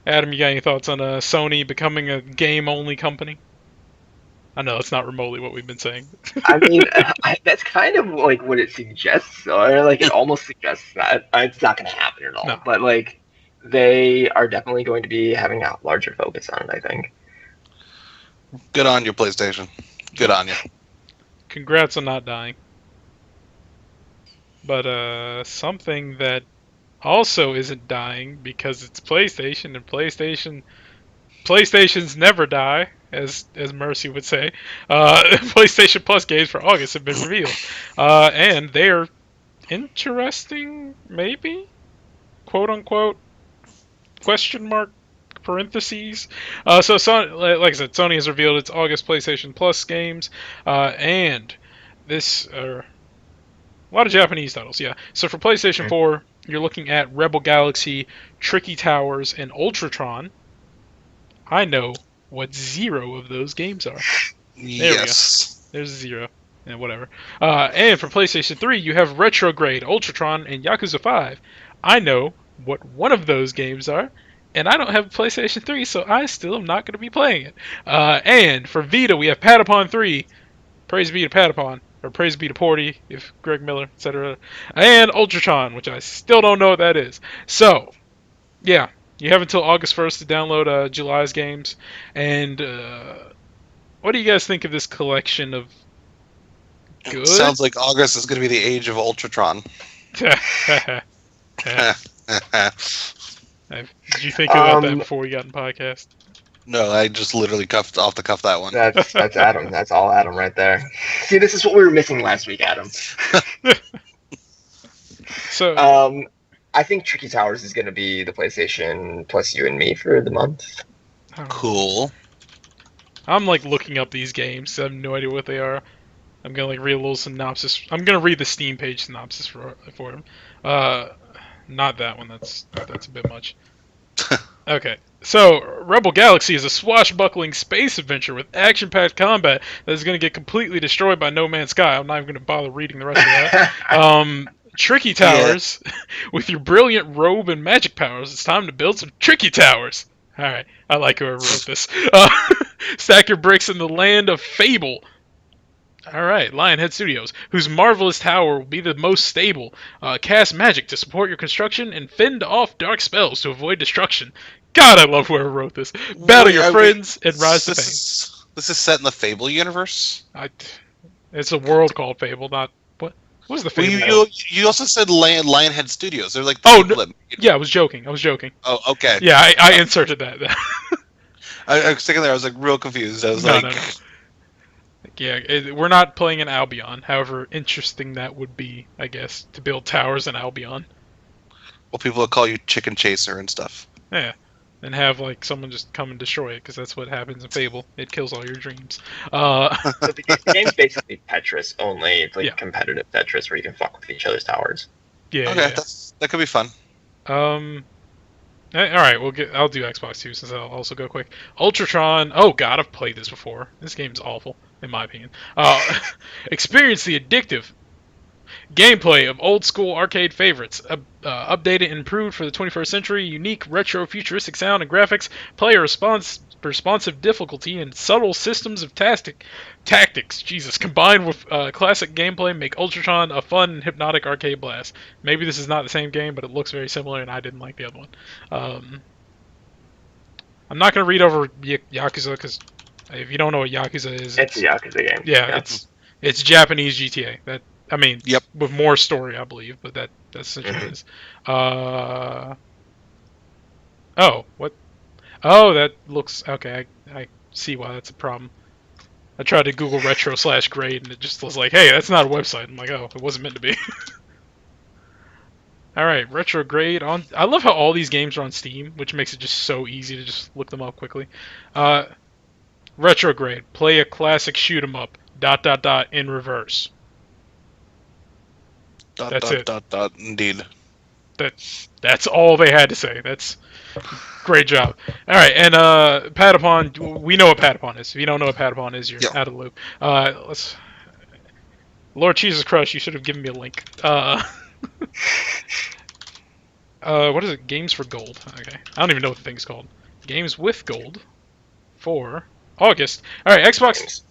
Adam, you got any thoughts on Sony becoming a game-only company? I know it's not remotely what we've been saying.
I mean, that's kind of like what it suggests, or like it almost suggests that it's not going to happen at all.
No.
But like, they are definitely going to be having a larger focus on it, I think.
Good on you, PlayStation. Good on you.
Congrats on not dying. But something that also isn't dying because it's PlayStation, and PlayStation's never die, as Mercy would say. PlayStation Plus games for August have been revealed, and they're interesting, maybe, quote unquote, question mark, parentheses. So Sony, like I said, Sony has revealed its August PlayStation Plus games, and this a lot of Japanese titles, yeah. So for PlayStation 4, you're looking at Rebel Galaxy, Tricky Towers, and Ultratron. I know what 0 of those games are.
Yes.
There's 0. And whatever. And for PlayStation 3, you have Retrograde, Ultratron, and Yakuza 5. I know what one of those games are, and I don't have a PlayStation 3, so I still am not going to be playing it. And for Vita, we have Patapon 3. Praise be to Patapon. Or praise be to Porty, if Greg Miller, etc. And Ultratron, which I still don't know what that is. So, yeah. You have until August 1st to download July's games. And what do you guys think of this collection of good?
Sounds like August is going to be the age of Ultratron.
Did you think about that before we got in podcast?
No, I just literally cuffed off the cuff that one.
That's Adam. That's all Adam right there. See, this is what we were missing last week, Adam.
So,
I think Tricky Towers is going to be the PlayStation Plus You and Me for the month.
Cool.
I'm like looking up these games. I have no idea what they are. I'm gonna like read a little synopsis. I'm gonna read the Steam page synopsis for them. Not that one. That's a bit much. Okay. So, Rebel Galaxy is a swashbuckling space adventure with action-packed combat that is going to get completely destroyed by No Man's Sky. I'm not even going to bother reading the rest of that. Tricky Towers, with your brilliant robe and magic powers, it's time to build some tricky towers. Alright, I like whoever wrote this. Stack your bricks in the land of Fable. Alright, Lionhead Studios, whose marvelous tower will be the most stable. Cast magic to support your construction and fend off dark spells to avoid destruction. God, I love whoever wrote this. Battle your friends and rise to fame.
This is set in the Fable universe?
It's a world called Fable, not... What was the Fable?
Well, you also said Lionhead Studios. They're like...
Yeah, I was joking.
Oh, okay.
Yeah, I inserted that.
I was sitting there, I was like real confused. I was
No. Yeah, we're not playing in Albion. However interesting that would be, I guess, to build towers in Albion.
Well, people will call you Chicken Chaser and stuff.
Yeah, and have like someone just come and destroy it, because that's what happens in Fable. It kills all your dreams.
So the game's basically Tetris, only it's like competitive Tetris where you can fuck with each other's towers.
Yeah.
Okay,
yeah.
that could be fun.
All right, I'll do Xbox 2 since I'll also go quick. Ultratron. Oh God, I've played this before. This game's awful, in my opinion. Experience the addictive gameplay of old school arcade favorites, updated and improved for the 21st century. Unique retro futuristic sound and graphics, player responsive difficulty, and subtle systems of tactics. Jesus, combined with classic gameplay, make Ultratron a fun and hypnotic arcade blast. Maybe this is not the same game, but it looks very similar, and I didn't like the other one. I'm not going to read over Yakuza, because if you don't know what Yakuza is...
It's a Yakuza game.
Yeah, it's Japanese GTA. I mean,
Yep.
with more story, I believe, but that's essentially what it is. Oh, what? Oh, that looks okay. I see why that's a problem. I tried to Google retro/grade, and it just was like, hey, that's not a website. I'm like, oh, it wasn't meant to be. All right, retrograde on. I love how all these games are on Steam, which makes it just so easy to just look them up quickly. Retrograde, play a classic shoot 'em up. ... in reverse. That's it. ...
Indeed.
That's all they had to say. That's great job. All right, and Patapon. We know what Patapon is. If you don't know what Patapon is, you're out of the loop. Let's. Lord Jesus Christ, you should have given me a link. What is it? Games for Gold. Okay, I don't even know what the thing's called. Games with Gold for August. All right, Xbox.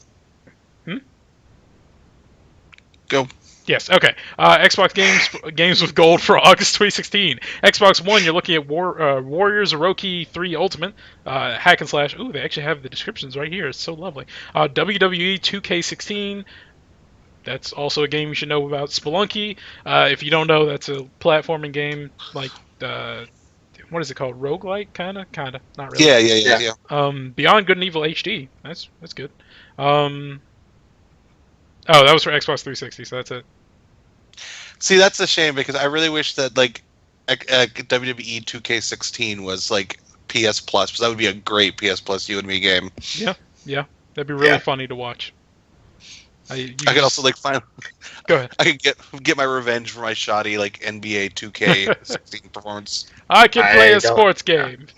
Go.
Yes. Okay. Xbox games with Gold for August 2016. Xbox One, you're looking at Warriors Orochi 3 Ultimate, hack and slash. Ooh, they actually have the descriptions right here. It's so lovely. WWE 2K16. That's also a game you should know about. Spelunky. If you don't know, that's a platforming game like what is it called? Roguelike, kinda, not really.
Yeah.
Beyond Good and Evil HD. That's good. Oh, that was for Xbox 360, so that's it.
See, that's a shame because I really wish that like WWE 2K16 was like PS Plus, because that would be a great PS Plus you and me game.
Yeah, that'd be really funny to watch.
I could also like find.
Go ahead.
I could get my revenge for my shoddy like NBA 2K16 performance.
I can play a sports game.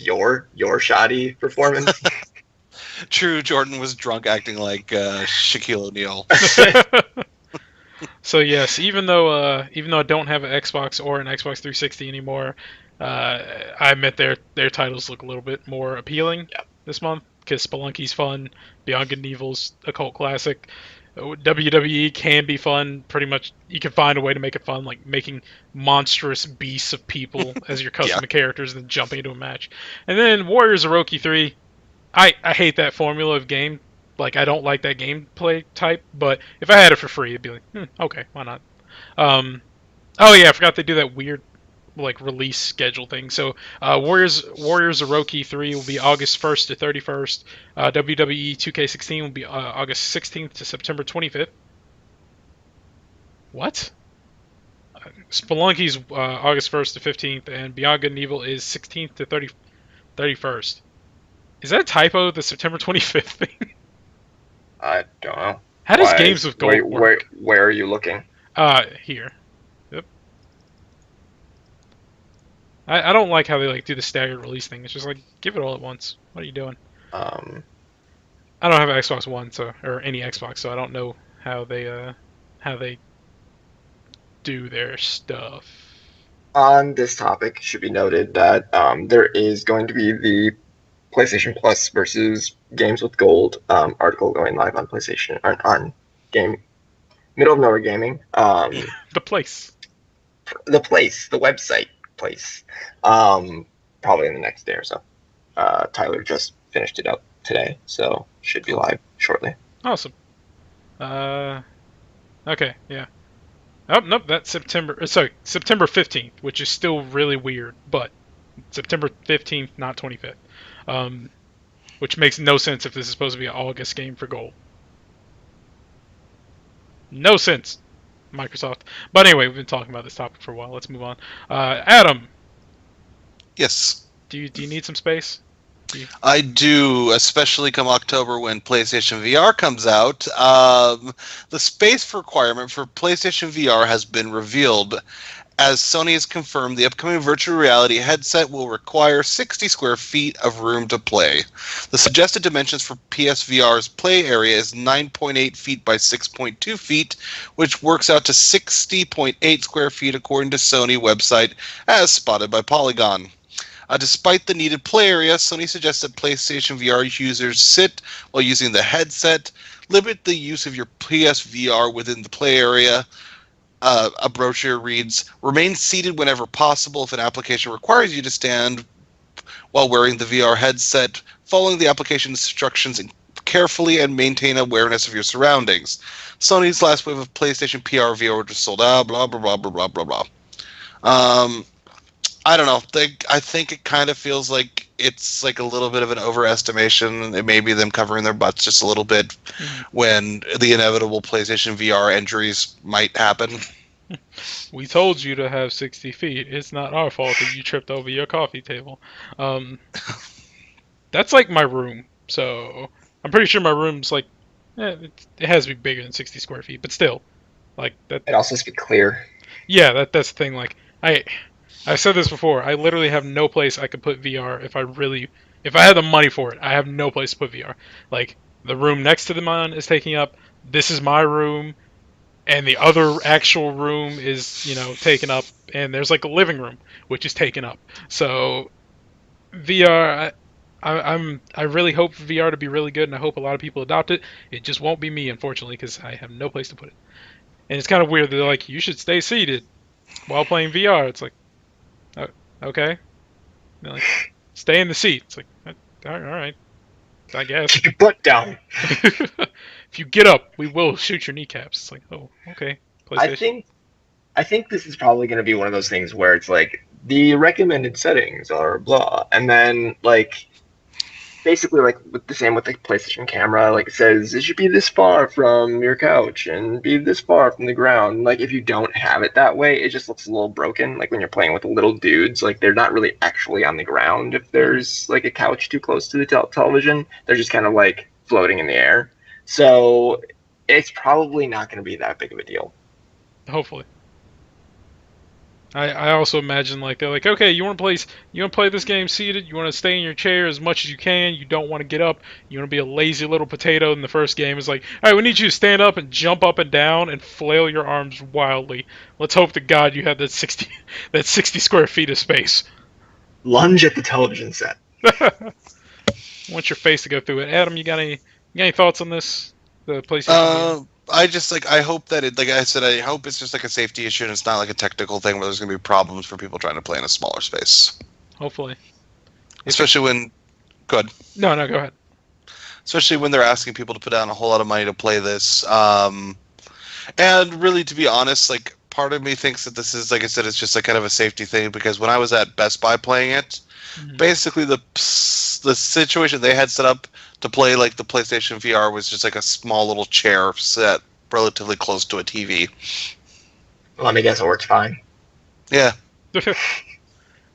Your shoddy performance.
True, Jordan was drunk acting like Shaquille O'Neal.
So yes, even though I don't have an Xbox or an Xbox 360 anymore, I admit their titles look a little bit more appealing this month, because Spelunky's fun, Beyond Good and Evil's a cult classic, WWE can be fun. Pretty much, you can find a way to make it fun, like making monstrous beasts of people as your custom characters and then jumping into a match. And then Warriors Orochi 3. I hate that formula of game. Like, I don't like that gameplay type, but if I had it for free, it'd be like, okay, why not? Oh yeah, I forgot they do that weird, like, release schedule thing. So, Warriors Orochi 3 will be August 1st to 31st. WWE 2K16 will be August 16th to September 25th. What? Spelunky's August 1st to 15th, and Beyond Good and Evil is 16th to 31st. Is that a typo, the September 25th thing?
I don't know.
How does Games with Gold work?
Where are you looking?
Here. Yep. I don't like how they like do the staggered release thing. It's just like, give it all at once. What are you doing? I don't have an Xbox One, or any Xbox, so I don't know how they do their stuff.
On this topic, it should be noted that there is going to be the PlayStation Plus versus Games with Gold article going live on PlayStation on Middle of Nowhere Gaming.
The
website place. Probably in the next day or so. Tyler just finished it up today, so should be live shortly.
Awesome. Okay, yeah. Oh nope, that's September 15th, which is still really weird, but September 15th, not 25th. Which makes no sense if this is supposed to be an August game for Gold. No sense, Microsoft. But anyway, we've been talking about this topic for a while. Let's move on. Adam.
Yes.
Do you need some space?
I do, especially come October when PlayStation VR comes out. The space requirement for PlayStation VR has been revealed, as Sony has confirmed the upcoming virtual reality headset will require 60 square feet of room to play. The suggested dimensions for PSVR's play area is 9.8 feet by 6.2 feet, which works out to 60.8 square feet according to Sony website, as spotted by Polygon. Despite the needed play area, Sony suggests that PlayStation VR users sit while using the headset, limit the use of your PSVR within the play area. A brochure reads, remain seated whenever possible if an application requires you to stand while wearing the VR headset, following the application instructions carefully and maintain awareness of your surroundings. Sony's last wave of PlayStation PR VR just sold out, blah, blah, blah, blah, blah, blah, blah. I don't know. I think it kind of feels like it's like a little bit of an overestimation. It may be them covering their butts just a little bit when the inevitable PlayStation VR injuries might happen.
We told you to have 60 feet. It's not our fault that you tripped over your coffee table. That's like my room. So I'm pretty sure my room's like, it has to be bigger than 60 square feet, but still, like that.
It also has to be clear.
Yeah, that's the thing. Like I've said this before. I literally have no place I could put VR if I had the money for it. I have no place to put VR. Like the room next to the mine is taking up. This is my room, and the other actual room is taken up, and there's like a living room which is taken up. So VR. I really hope for VR to be really good, and I hope a lot of people adopt it. It just won't be me, unfortunately, because I have no place to put it. And it's kind of weird. They're like, you should stay seated while playing VR. It's like, okay. They're like, stay in the seat. It's like, all right, I guess.
Keep your butt down.
If you get up, we will shoot your kneecaps. It's like, oh, okay. PlayStation.
I think this is probably going to be one of those things where it's like the recommended settings are blah, and then like basically like with the same with the PlayStation camera, like it says it should be this far from your couch and be this far from the ground. Like if you don't have it that way, it just looks a little broken. Like when you're playing with little dudes, like they're not really actually on the ground. If there's like a couch too close to the television, they're just kind of like floating in the air. So it's probably not going to be that big of a deal.
Hopefully. I also imagine like they're like, okay, you want to play this game seated, you want to stay in your chair as much as you can, you don't want to get up, you want to be a lazy little potato in the first game. It's like, all right, we need you to stand up and jump up and down and flail your arms wildly. Let's hope to God you have that 60 square feet of space.
Lunge at the television set.
I want your face to go through it. Adam, you got any thoughts on this? The PlayStation game?
I hope that like I said, I hope it's just like a safety issue and it's not like a technical thing where there's going to be problems for people trying to play in a smaller space.
Hopefully.
Especially when... Go ahead.
No, go ahead.
Especially when they're asking people to put down a whole lot of money to play this. And really, to be honest, like part of me thinks that this is, like I said, it's just like kind of a safety thing because when I was at Best Buy playing it, basically the situation they had set up to play like the PlayStation VR was just like a small little chair set relatively close to a TV.
Let me guess, it works fine.
Yeah.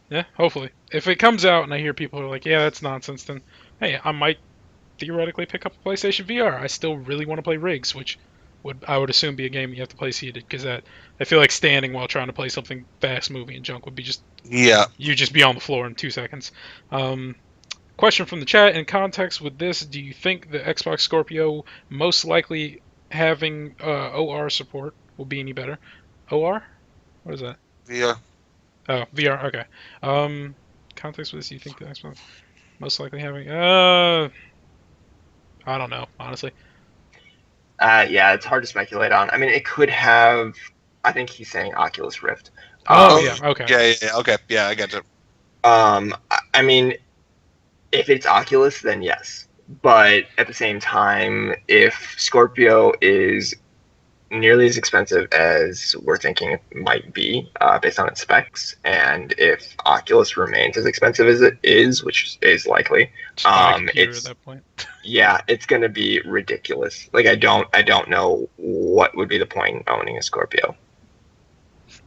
Yeah, hopefully. If it comes out and I hear people are like, yeah, that's nonsense, then hey, I might theoretically pick up a PlayStation VR. I still really want to play Rigs, which I would assume be a game you have to play seated, because I feel like standing while trying to play something fast moving and junk would be just...
Yeah.
You just be on the floor in 2 seconds. Question from the chat: in context with this, do you think the Xbox Scorpio most likely having OR support will be any better? OR? What is that?
VR.
Oh, VR. Okay. Context with this, do you think the Xbox most likely having? I don't know, honestly.
Yeah, it's hard to speculate on. I mean, it could have. I think he's saying Oculus Rift.
Yeah. Okay.
Yeah. Okay. Yeah, I get it.
I mean, if it's Oculus, then yes. But at the same time, if Scorpio is nearly as expensive as we're thinking it might be based on its specs, and if Oculus remains as expensive as it is, which is likely, it's
at that point.
Yeah, it's going to be ridiculous. Like I don't know what would be the point in owning a Scorpio.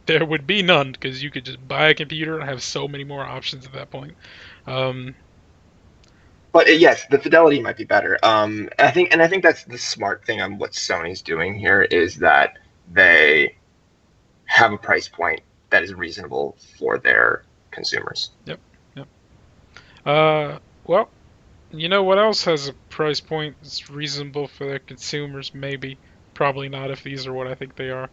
There would be none, because you could just buy a computer and have so many more options at that point.
But yes, the fidelity might be better. I think that's the smart thing on what Sony's doing here is that they have a price point that is reasonable for their consumers.
Yep. Well, you know what else has a price point that's reasonable for their consumers? Maybe. Probably not if these are what I think they are.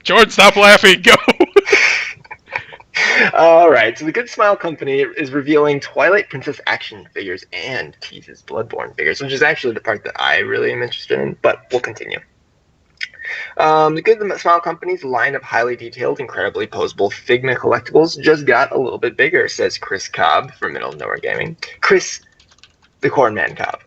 Jordan, stop laughing. Go.
All right, so the Good Smile Company is revealing Twilight Princess action figures and teases Bloodborne figures, which is actually the part that I really am interested in, but we'll continue. The Good the Smile Company's line of highly detailed, incredibly posable Figma collectibles just got a little bit bigger, says Chris Cobb from Middle of Nowhere Gaming. Chris, the Corn Man Cobb,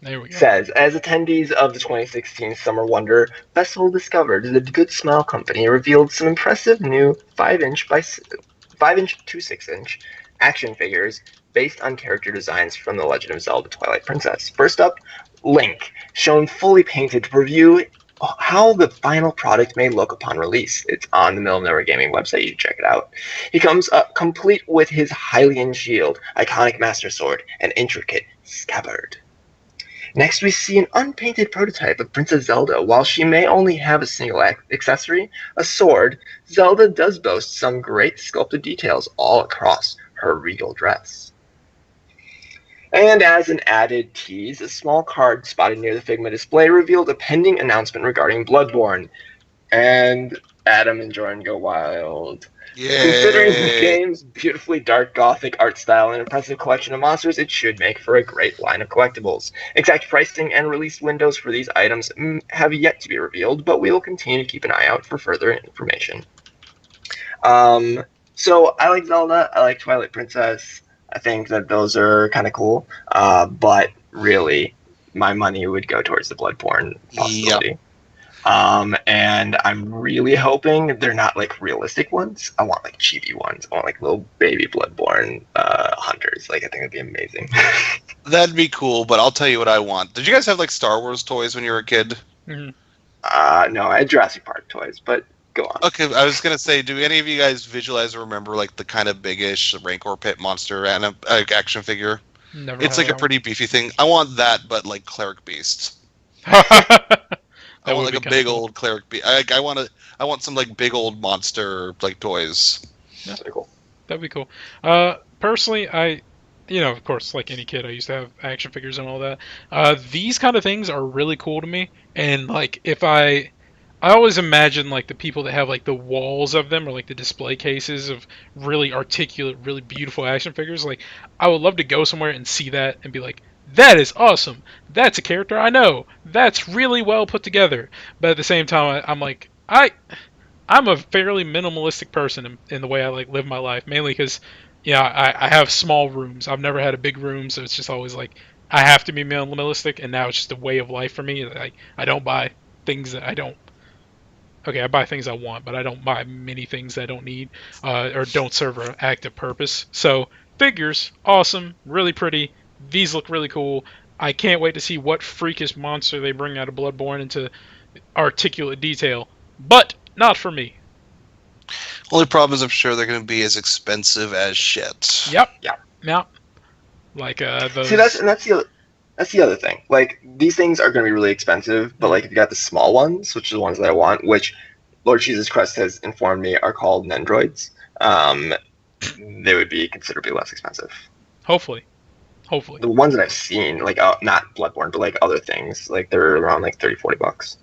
There we go.
says, as attendees of the 2016 Summer Wonder Festival discovered, the Good Smile Company revealed some impressive new 5-inch to 6-inch action figures based on character designs from The Legend of Zelda Twilight Princess. First up, Link, shown fully painted to preview how the final product may look upon release. It's on the Middle of Nowhere Gaming website. You should check it out. He comes up complete with his Hylian shield, iconic Master Sword, and intricate scabbard. Next, we see an unpainted prototype of Princess Zelda. While she may only have a single accessory, a sword, Zelda does boast some great sculpted details all across her regal dress. And as an added tease, a small card spotted near the Figma display revealed a pending announcement regarding Bloodborne. And Adam and Jordan go wild.
Yay.
Considering the game's beautifully dark gothic art style and impressive collection of monsters, it should make for a great line of collectibles. Exact pricing and release windows for these items have yet to be revealed, but we will continue to keep an eye out for further information. So I like Zelda, I like Twilight Princess. I think that those are kind of cool, but really, my money would go towards the Bloodborne possibility.
Yep.
And I'm really hoping they're not like realistic ones. I want like chibi ones. I want like little baby Bloodborne hunters. Like I think that'd be amazing.
That'd be cool, but I'll tell you what I want. Did you guys have like Star Wars toys when you were a kid?
Mm-hmm.
No, I had Jurassic Park toys, but go on.
Okay, I was gonna say, do any of you guys visualize or remember like the kind of biggish Rancor pit monster and action figure?
Never
It's like a pretty beefy thing. I want that, but like cleric beast. I want like a big old cleric beast. I want some like big old monster like toys.
That's pretty cool.
That'd be cool. Personally, of course, like any kid, I used to have action figures and all that. These kind of things are really cool to me, and like if I always imagine like the people that have like the walls of them or like the display cases of really articulate, really beautiful action figures. Like I would love to go somewhere and see that and be like, that is awesome. That's a character I know. That's really well put together. But at the same time, I'm like, I'm a fairly minimalistic person in the way I like live my life. Mainly because, I have small rooms. I've never had a big room, so it's just always like I have to be minimalistic. And now it's just a way of life for me. I don't buy things that I don't. Okay, I buy things I want, but I don't buy many things that I don't need or don't serve an active purpose. So figures, awesome, really pretty. These look really cool. I can't wait to see what freakish monster they bring out of Bloodborne into articulate detail. But not for me.
Only problem is I'm sure they're going to be as expensive as shit.
Yep.
Yeah.
Yep. Like those.
See, that's the other thing. Like these things are going to be really expensive, but like if you got the small ones, which are the ones that I want, which Lord Jesus Christ has informed me are called Nendroids, they would be considerably less expensive.
Hopefully.
The ones that I've seen, like not Bloodborne, but like other things, like they're around like $30-$40.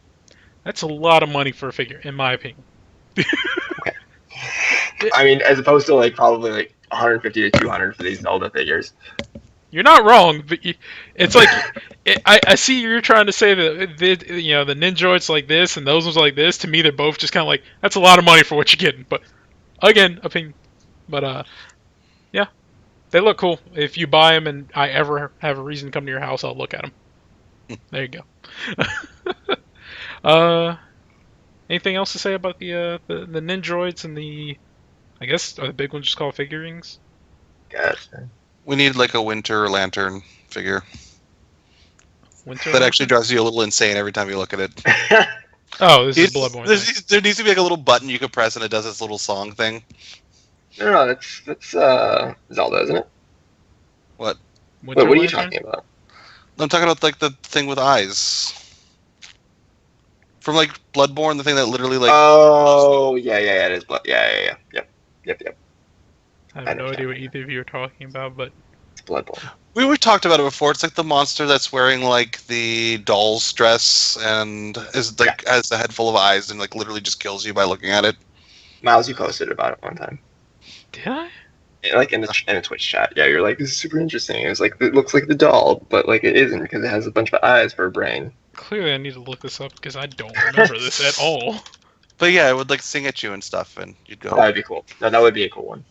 That's a lot of money for a figure, in my opinion.
Okay. I mean, as opposed to like probably like 150 to 200 for these Zelda figures.
You're not wrong, but it's like I see you're trying to say that the Nendroids like this and those ones like this. To me, they're both just kind of like that's a lot of money for what you're getting. But again, opinion. But yeah, they look cool. If you buy them and I ever have a reason to come to your house, I'll look at them. There you go. Anything else to say about the Nendroids and I guess are the big ones just called figurines?
Gotcha.
We need like a winter lantern figure.
Winter
that actually drives you a little insane every time you look at it.
Oh, this is Bloodborne.
There needs to be like a little button you could press and it does this little song thing.
No, that's Zelda, isn't it?
What?
Wait, what are you talking about?
I'm talking about like the thing with eyes. From like Bloodborne, the thing that literally like.
Oh yeah, it is Blood. Yeah, yep.
I have no idea what either of you are talking about, but
it's Bloodborne.
We talked about it before. It's like the monster that's wearing like the doll's dress and is like has a head full of eyes and like literally just kills you by looking at it.
Myles, you posted about it one time.
Did I?
Yeah, like in a Twitch chat. Yeah, you're like, this is super interesting. It was like it looks like the doll, but like it isn't because it has a bunch of eyes for a brain.
clearly I need to look this up because I don't remember this at all.
But yeah, it would like sing at you and stuff, and you'd go.
That would be cool. No, that would be a cool one.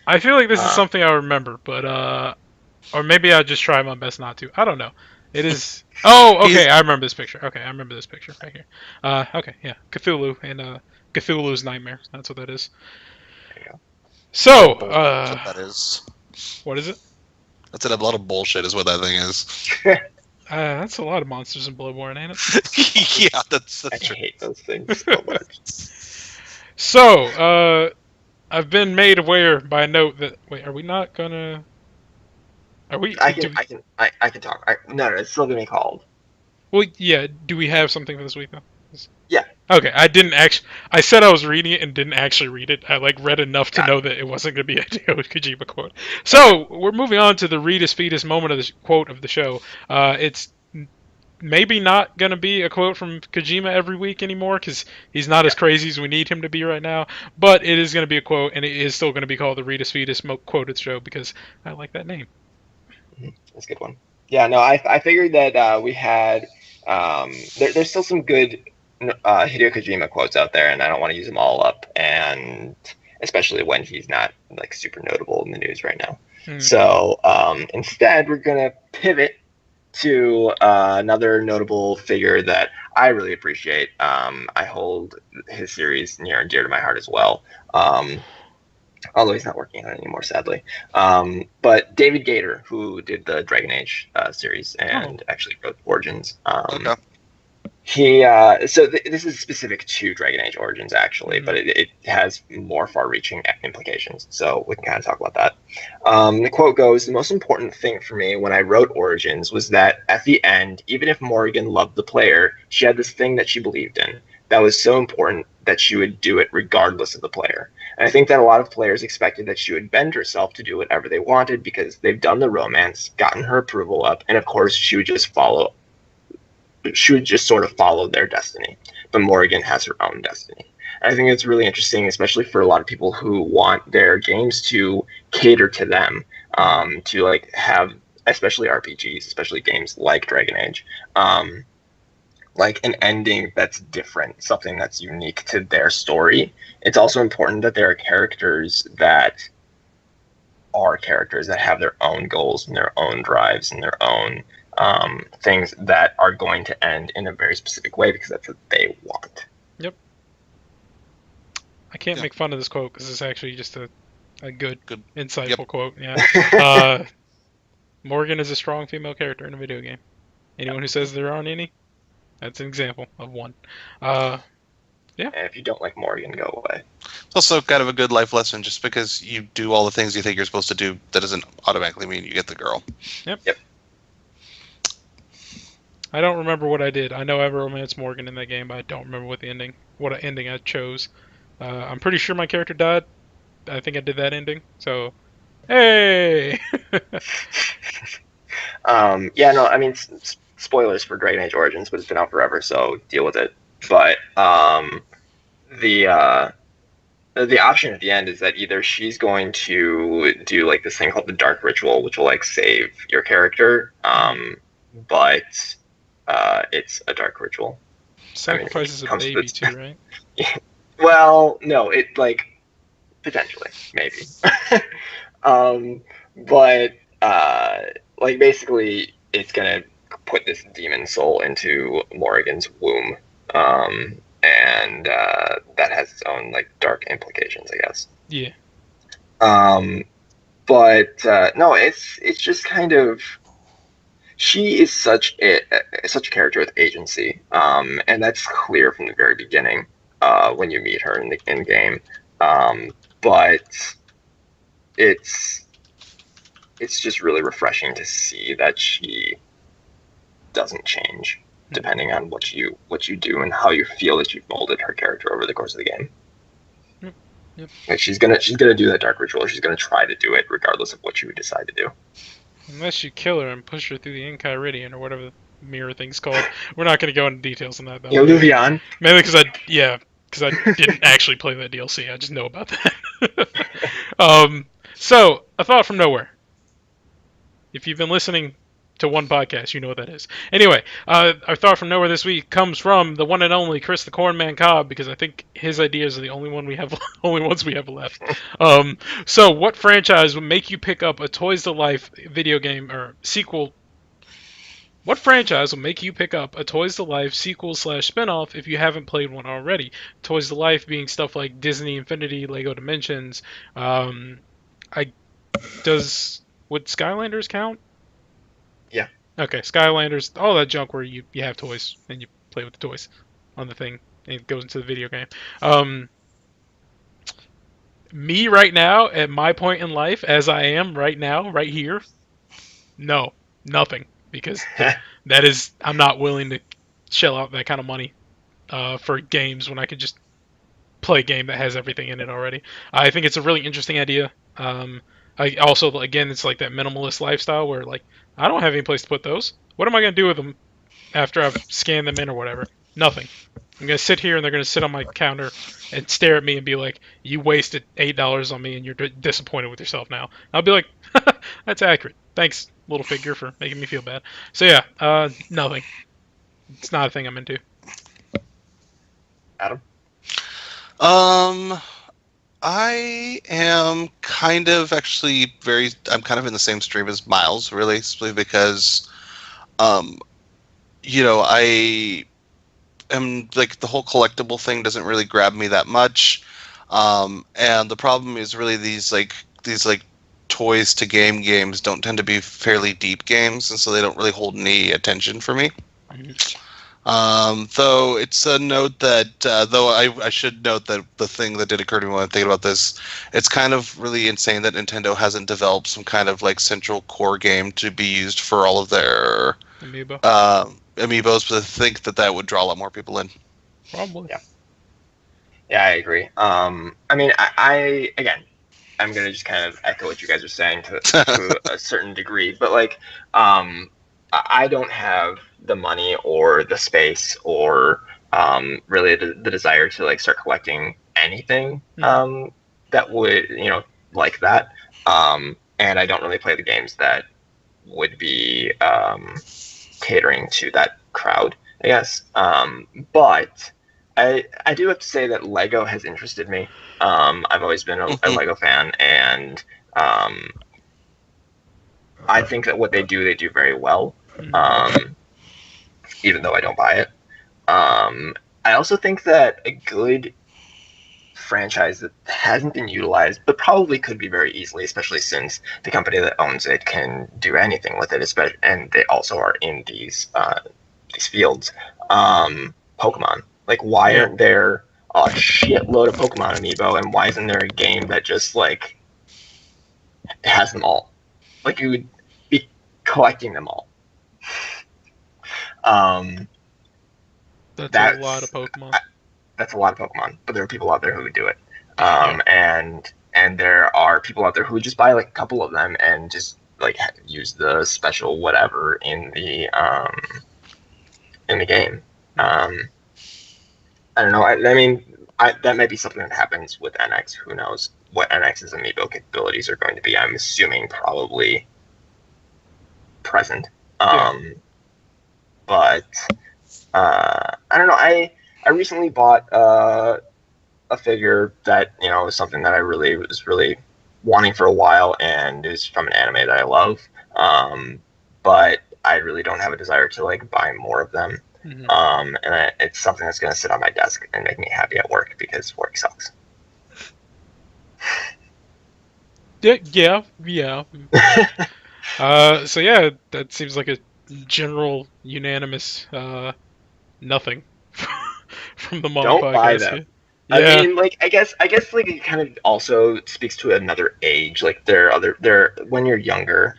I feel like this is something I remember, but or maybe I'll just try my best not to. I don't know. It is. Oh, okay. I remember this picture. Okay, I remember this picture right here. Okay, yeah, Cthulhu and Cthulhu's Nightmare. That's what that is.
There you go.
So,
That's what that is.
what is it?
That's a lot of bullshit, is what that thing is.
That's a lot of monsters in Bloodborne, ain't it?
Yeah, that's
I
true.
hate those things so much.
So, I've been made aware by a note that are we not gonna? Are we?
I can talk. No, it's still gonna be called.
Well, yeah. Do we have something for this week though?
Yeah.
Okay, I didn't actually. I said I was reading it and didn't actually read it. I read enough to know that it wasn't going to be a Hideo Kojima quote. So we're moving on to the Reedus Fetus moment of the quote of the show. It's maybe not going to be a quote from Kojima every week anymore because he's not as crazy as we need him to be right now. But it is going to be a quote, and it is still going to be called the Reedus Fetus quote of the show because I like that name.
That's a good one. Yeah, no, I figured that we had there's still some good Hideo Kojima quotes out there, and I don't want to use them all up, and especially when he's not like super notable in the news right now. So instead, we're gonna pivot to another notable figure that I really appreciate. I hold his series near and dear to my heart as well. Although he's not working on it anymore, sadly. But David Gator, who did the Dragon Age series and actually wrote Origins.
Okay.
This is specific to Dragon Age Origins, actually, but it has more far-reaching implications, so we can kind of talk about that. The quote goes, "The most important thing for me when I wrote Origins was that, at the end, even if Morrigan loved the player, she had this thing that she believed in. That was so important that she would do it regardless of the player. And I think that a lot of players expected that she would bend herself to do whatever they wanted because they've done the romance, gotten her approval up, and of course she would just sort of follow their destiny. But Morrigan has her own destiny." And I think it's really interesting, especially for a lot of people who want their games to cater to them, to like have, especially RPGs, especially games like Dragon Age, like an ending that's different, something that's unique to their story. It's also important that there are characters that have their own goals and their own drives and their own things that are going to end in a very specific way because that's what they want.
Yep. I can't make fun of this quote because it's actually just a good insightful quote. Yeah. Morgan is a strong female character in a video game. Anyone who says there aren't any, that's an example of one. Yeah.
And if you don't like Morgan, go away.
It's also kind of a good life lesson. Just because you do all the things you think you're supposed to do, that doesn't automatically mean you get the girl.
Yep. I don't remember what I did. I know I romanced Morgan in that game, but I don't remember what ending I chose. I'm pretty sure my character died. I think I did that ending. So, hey!
Yeah, no, I mean, spoilers for Dragon Age Origins, but it's been out forever, so deal with it. But the option at the end is that either she's going to do like this thing called the Dark Ritual, which will like save your character, but it's a dark ritual.
Sacrifices a baby too, right?
Well, no, it like potentially, maybe. But like basically, it's gonna put this demon soul into Morrigan's womb, and that has its own like dark implications, I guess.
Yeah.
But no, it's just kind of. She is such a character with agency, and that's clear from the very beginning when you meet her in the game. But it's just really refreshing to see that she doesn't change depending on what you do and how you feel that you've molded her character over the course of the game.
Yep.
Like she's gonna do that dark ritual. She's gonna try to do it regardless of what you would decide to do.
Unless you kill her and push her through the Enchiridion or whatever the mirror thing's called. We're not going to go into details on that, though.
Yeah, Luvian.
Mainly because I didn't actually play that DLC. I just know about that. So, a thought from nowhere. If you've been listening to one podcast, you know what that is. Anyway, our thought from nowhere this week comes from the one and only Chris the Cornman Cobb, because I think his ideas are the only ones we have left. So what franchise would make you pick up a Toys to Life video game or sequel? What franchise will make you pick up a Toys to Life sequel / spinoff if you haven't played one already? Toys to Life being stuff like Disney Infinity, Lego Dimensions. Would Skylanders count?
Yeah.
Okay, Skylanders, all that junk where you have toys and you play with the toys on the thing and it goes into the video game. Me right now, at my point in life, as I am right now, right here, no, nothing. Because I'm not willing to shell out that kind of money for games when I could just play a game that has everything in it already. I think it's a really interesting idea. I also, again, it's like that minimalist lifestyle where, like, I don't have any place to put those. What am I going to do with them after I've scanned them in or whatever? Nothing. I'm going to sit here and they're going to sit on my counter and stare at me and be like, you wasted $8 on me and you're disappointed with yourself now. I'll be like, that's accurate. Thanks, little figure, for making me feel bad. So yeah, nothing. It's not a thing I'm into.
Adam?
I am kind of actually I'm kind of in the same stream as Myles, really, simply because, I am, like, the whole collectible thing doesn't really grab me that much. And the problem is really these toys to games don't tend to be fairly deep games, and so they don't really hold any attention for me. Though it's a note that, I should note that the thing that did occur to me when I'm thinking about this, it's kind of really insane that Nintendo hasn't developed some kind of, like, central core game to be used for all of their amiibos, but I think that would draw a lot more people in.
Probably.
Yeah, I agree. I mean, I again, I'm gonna just kind of echo what you guys are saying to a certain degree, but, like, I don't have the money or the space or really the desire to, like, start collecting anything that would, like that. And I don't really play the games that would be catering to that crowd, I guess. But I do have to say that Lego has interested me. I've always been a Lego fan, and I think that what they do very well, even though I don't buy it. I also think that a good franchise that hasn't been utilized, but probably could be very easily, especially since the company that owns it can do anything with it, especially, and they also are in these fields. Pokemon. Like, why aren't there a shitload of Pokemon amiibo, and why isn't there a game that just, like, has them all? Like, you would be collecting them all.
That's a lot of Pokemon.
That's a lot of Pokemon, but there are people out there who would do it. And there are people out there who would just buy, like, a couple of them and just, like, use the special whatever in the game. I don't know. I mean, that might be something that happens with NX. Who knows what NX's amiibo capabilities are going to be? I'm assuming probably present. But I don't know. I recently bought a figure that, was something that I was really wanting for a while, and is from an anime that I love. But I really don't have a desire to, like, buy more of them. And it's something that's going to sit on my desk and make me happy at work, because work sucks.
Yeah. So yeah, that seems like a general unanimous nothing from the MONG
Don't
podcast.
buy them.
Yeah.
I mean, like, I guess like it kind of also speaks to another age. Like, when you're younger,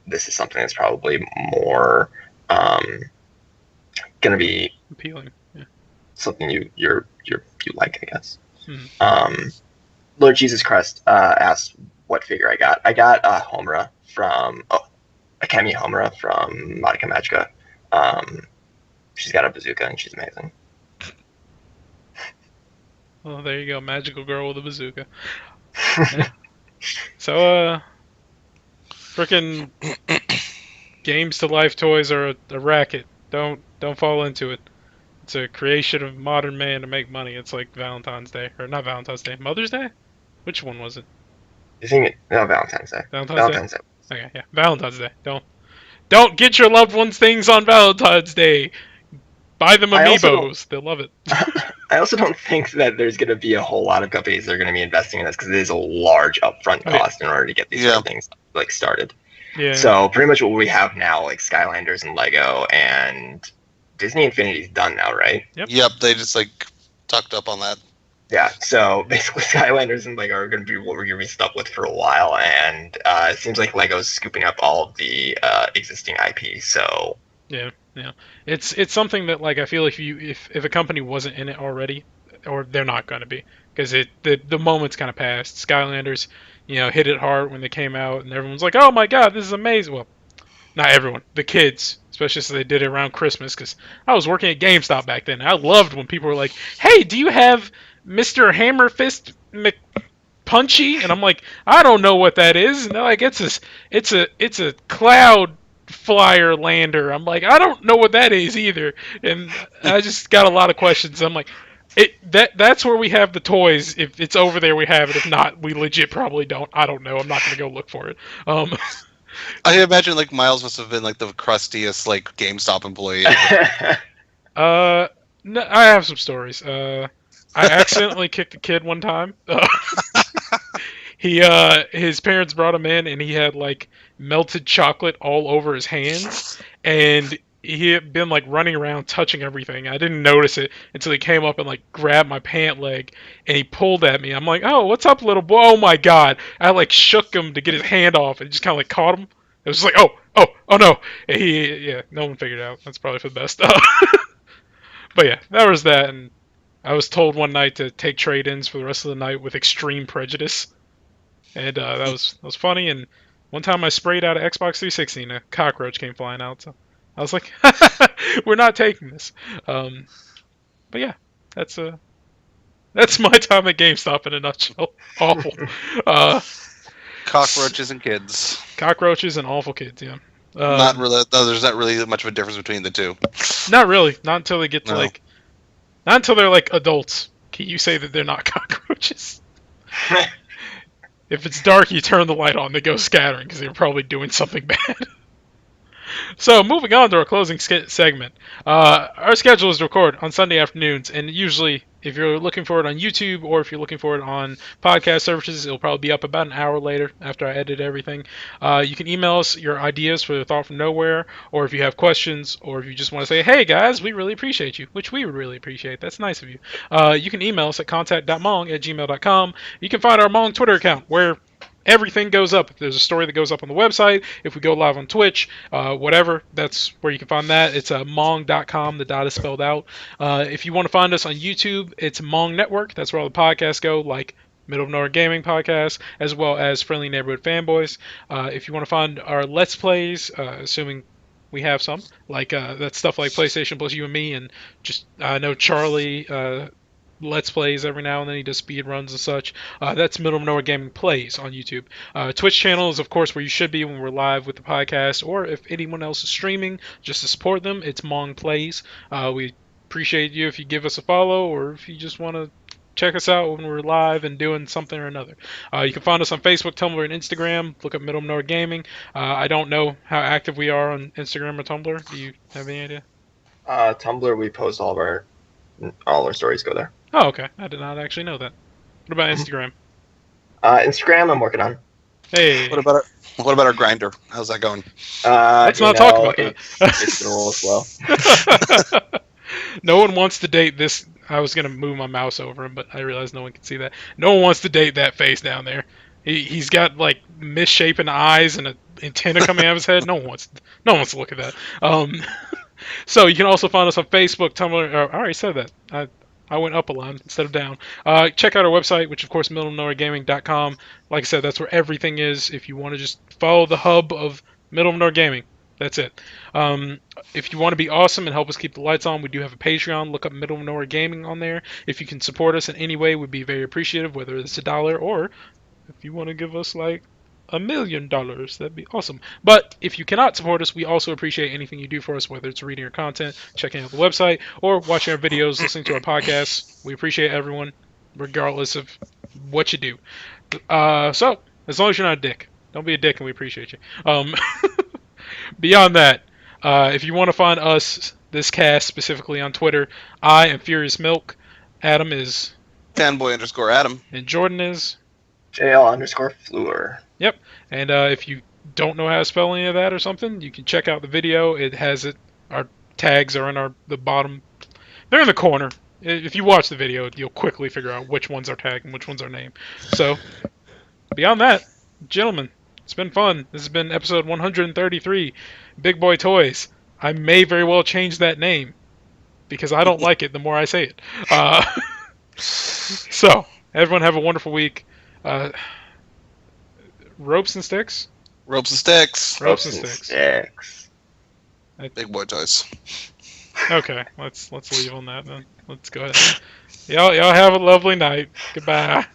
this is something that's probably more gonna be
appealing. Yeah.
Something you like, I guess. Lord Jesus Christ asked what figure I got. I got Homura from Akemi Homura from Madoka Magica. She's got a bazooka and she's amazing.
Well, there you go, magical girl with a bazooka. So, frickin' games to life toys are a racket. Don't fall into it. It's a creation of modern man to make money. It's like Valentine's Day, or not Valentine's Day, Mother's Day. Which one was it?
You think it? No, Valentine's Day.
Valentine's Day. Okay, yeah, Valentine's Day. Don't get your loved ones things on Valentine's Day. Buy them amiibos. They'll love it.
I also don't think that there's going to be a whole lot of companies that are going to be investing in this because it is a large upfront cost in order to get these sort of things like started.
Yeah.
So pretty much what we have now, like Skylanders and Lego and Disney Infinity's done now, right?
Yep. They just like tucked up on that.
Yeah. So basically, Skylanders and Lego are going to be what we're going to be stuck with for a while, and it seems like Lego's scooping up all of the existing IP. So.
Yeah. It's something that like I feel like if a company wasn't in it already, or they're not going to be, because the moment's kind of passed. Skylanders, hit it hard when they came out, and everyone's like, "Oh my God, this is amazing!" Well, not everyone, the kids, especially since they did it around Christmas. Because I was working at GameStop back then. I loved when people were like, "Hey, do you have Mr. Hammer Fist McPunchy?" And I'm like, "I don't know what that is." And they're like, "It's a cloud flyer lander." I'm like, I don't know what that is either, and I just got a lot of questions. I'm like, that's where we have the toys. If it's over there, we have it. If not, we legit probably don't. I don't know. I'm not gonna go look for it.
I imagine like Myles must have been like the crustiest like GameStop employee.
No, I have some stories. I accidentally kicked a kid one time. His parents brought him in, and he had like melted chocolate all over his hands, and he had been like running around touching everything. I didn't notice it until he came up and like grabbed my pant leg, and he pulled at me. I'm like, "Oh, what's up, little boy?" Oh my God! I like shook him to get his hand off, and just kind of like caught him. It was just like, oh no! And no one figured it out. That's probably for the best. But yeah, that was that, and I was told one night to take trade-ins for the rest of the night with extreme prejudice. And that was funny. And one time I sprayed out an Xbox 360 and a cockroach came flying out. So I was like, "We're not taking this." But yeah, that's my time at GameStop in a nutshell. Awful.
Cockroaches and kids.
Cockroaches and awful kids. Yeah.
Not really. No, there's not really much of a difference between the two.
Not really. Not until they get to not until they're like adults. Can you say that they're not cockroaches? If it's dark, you turn the light on, they go scattering because they were probably doing something bad. So, moving on to our closing segment. Our schedule is to record on Sunday afternoons, and usually, if you're looking for it on YouTube or if you're looking for it on podcast services, it'll probably be up about an hour later after I edit everything. You can email us your ideas for the Thought from Nowhere, or if you have questions, or if you just want to say, "Hey guys, we really appreciate you," which we would really appreciate. That's nice of you. You can email us at contact.mong@gmail.com. You can find our Mong Twitter account, where everything goes up. If there's a story that goes up on the website, if we go live on Twitch, whatever, that's where you can find that. It's mong.com. The dot is spelled out. If you want to find us on YouTube, it's Mong Network. That's where all the podcasts go, like Middle of Nowhere Gaming Podcast, as well as Friendly Neighborhood Fanboys. If you want to find our Let's Plays, assuming we have some, like that stuff like PlayStation Plus You and Me, and just I know Charlie Let's Plays every now and then. He does speed runs and such. That's Middle of Nowhere Gaming Plays on YouTube. Twitch channel is, of course, where you should be when we're live with the podcast, or if anyone else is streaming, just to support them, it's Mong Plays. We appreciate you if you give us a follow, or if you just want to check us out when we're live and doing something or another. You can find us on Facebook, Tumblr, and Instagram. Look up Middle of Nowhere Gaming. I don't know how active we are on Instagram or Tumblr. Do you have any idea?
Tumblr, we post all our stories go there.
Oh, okay. I did not actually know that. What about Instagram?
Instagram, I'm working on.
Hey.
What about our grinder? How's that going?
Let's not talk about that.
It's gonna roll slow.
No one wants to date this. I was gonna move my mouse over him, but I realized no one can see that. No one wants to date that face down there. He's got like misshapen eyes and an antenna coming out of his head. No one wants to look at that. So you can also find us on Facebook, Tumblr. I already said that. I went up a line instead of down. Check out our website, which of course middleofnowheregaming.com. Like I said, that's where everything is. If you want to just follow the hub of Middle of Nowhere Gaming, that's it. If you want to be awesome and help us keep the lights on, we do have a Patreon. Look up Middle of Nowhere Gaming on there. If you can support us in any way, we'd be very appreciative, whether it's $1 or if you want to give us like $1 million, that'd be awesome. But if you cannot support us, we also appreciate anything you do for us, whether it's reading our content, checking out the website, or watching our videos, listening to our podcasts. We appreciate everyone, regardless of what you do. So, as long as you're not a dick. Don't be a dick and we appreciate you. Beyond that, if you want to find us, this cast specifically on Twitter, I am Furious Milk. Adam is...
Fanboy_Adam.
And Jordan is...
JL_Fleur.
Yep. And if you don't know how to spell any of that or something, you can check out the video. It has it. Our tags are in the bottom. They're in the corner. If you watch the video, you'll quickly figure out which one's our tag and which one's our name. So, beyond that, gentlemen, it's been fun. This has been episode 133, Big Boy Toys. I may very well change that name because I don't like it the more I say it. So, everyone have a wonderful week. Ropes and sticks?
Ropes and sticks.
Ropes and sticks.
Big Boy Toys.
Okay, let's leave on that then. Let's go ahead. Y'all have a lovely night. Goodbye.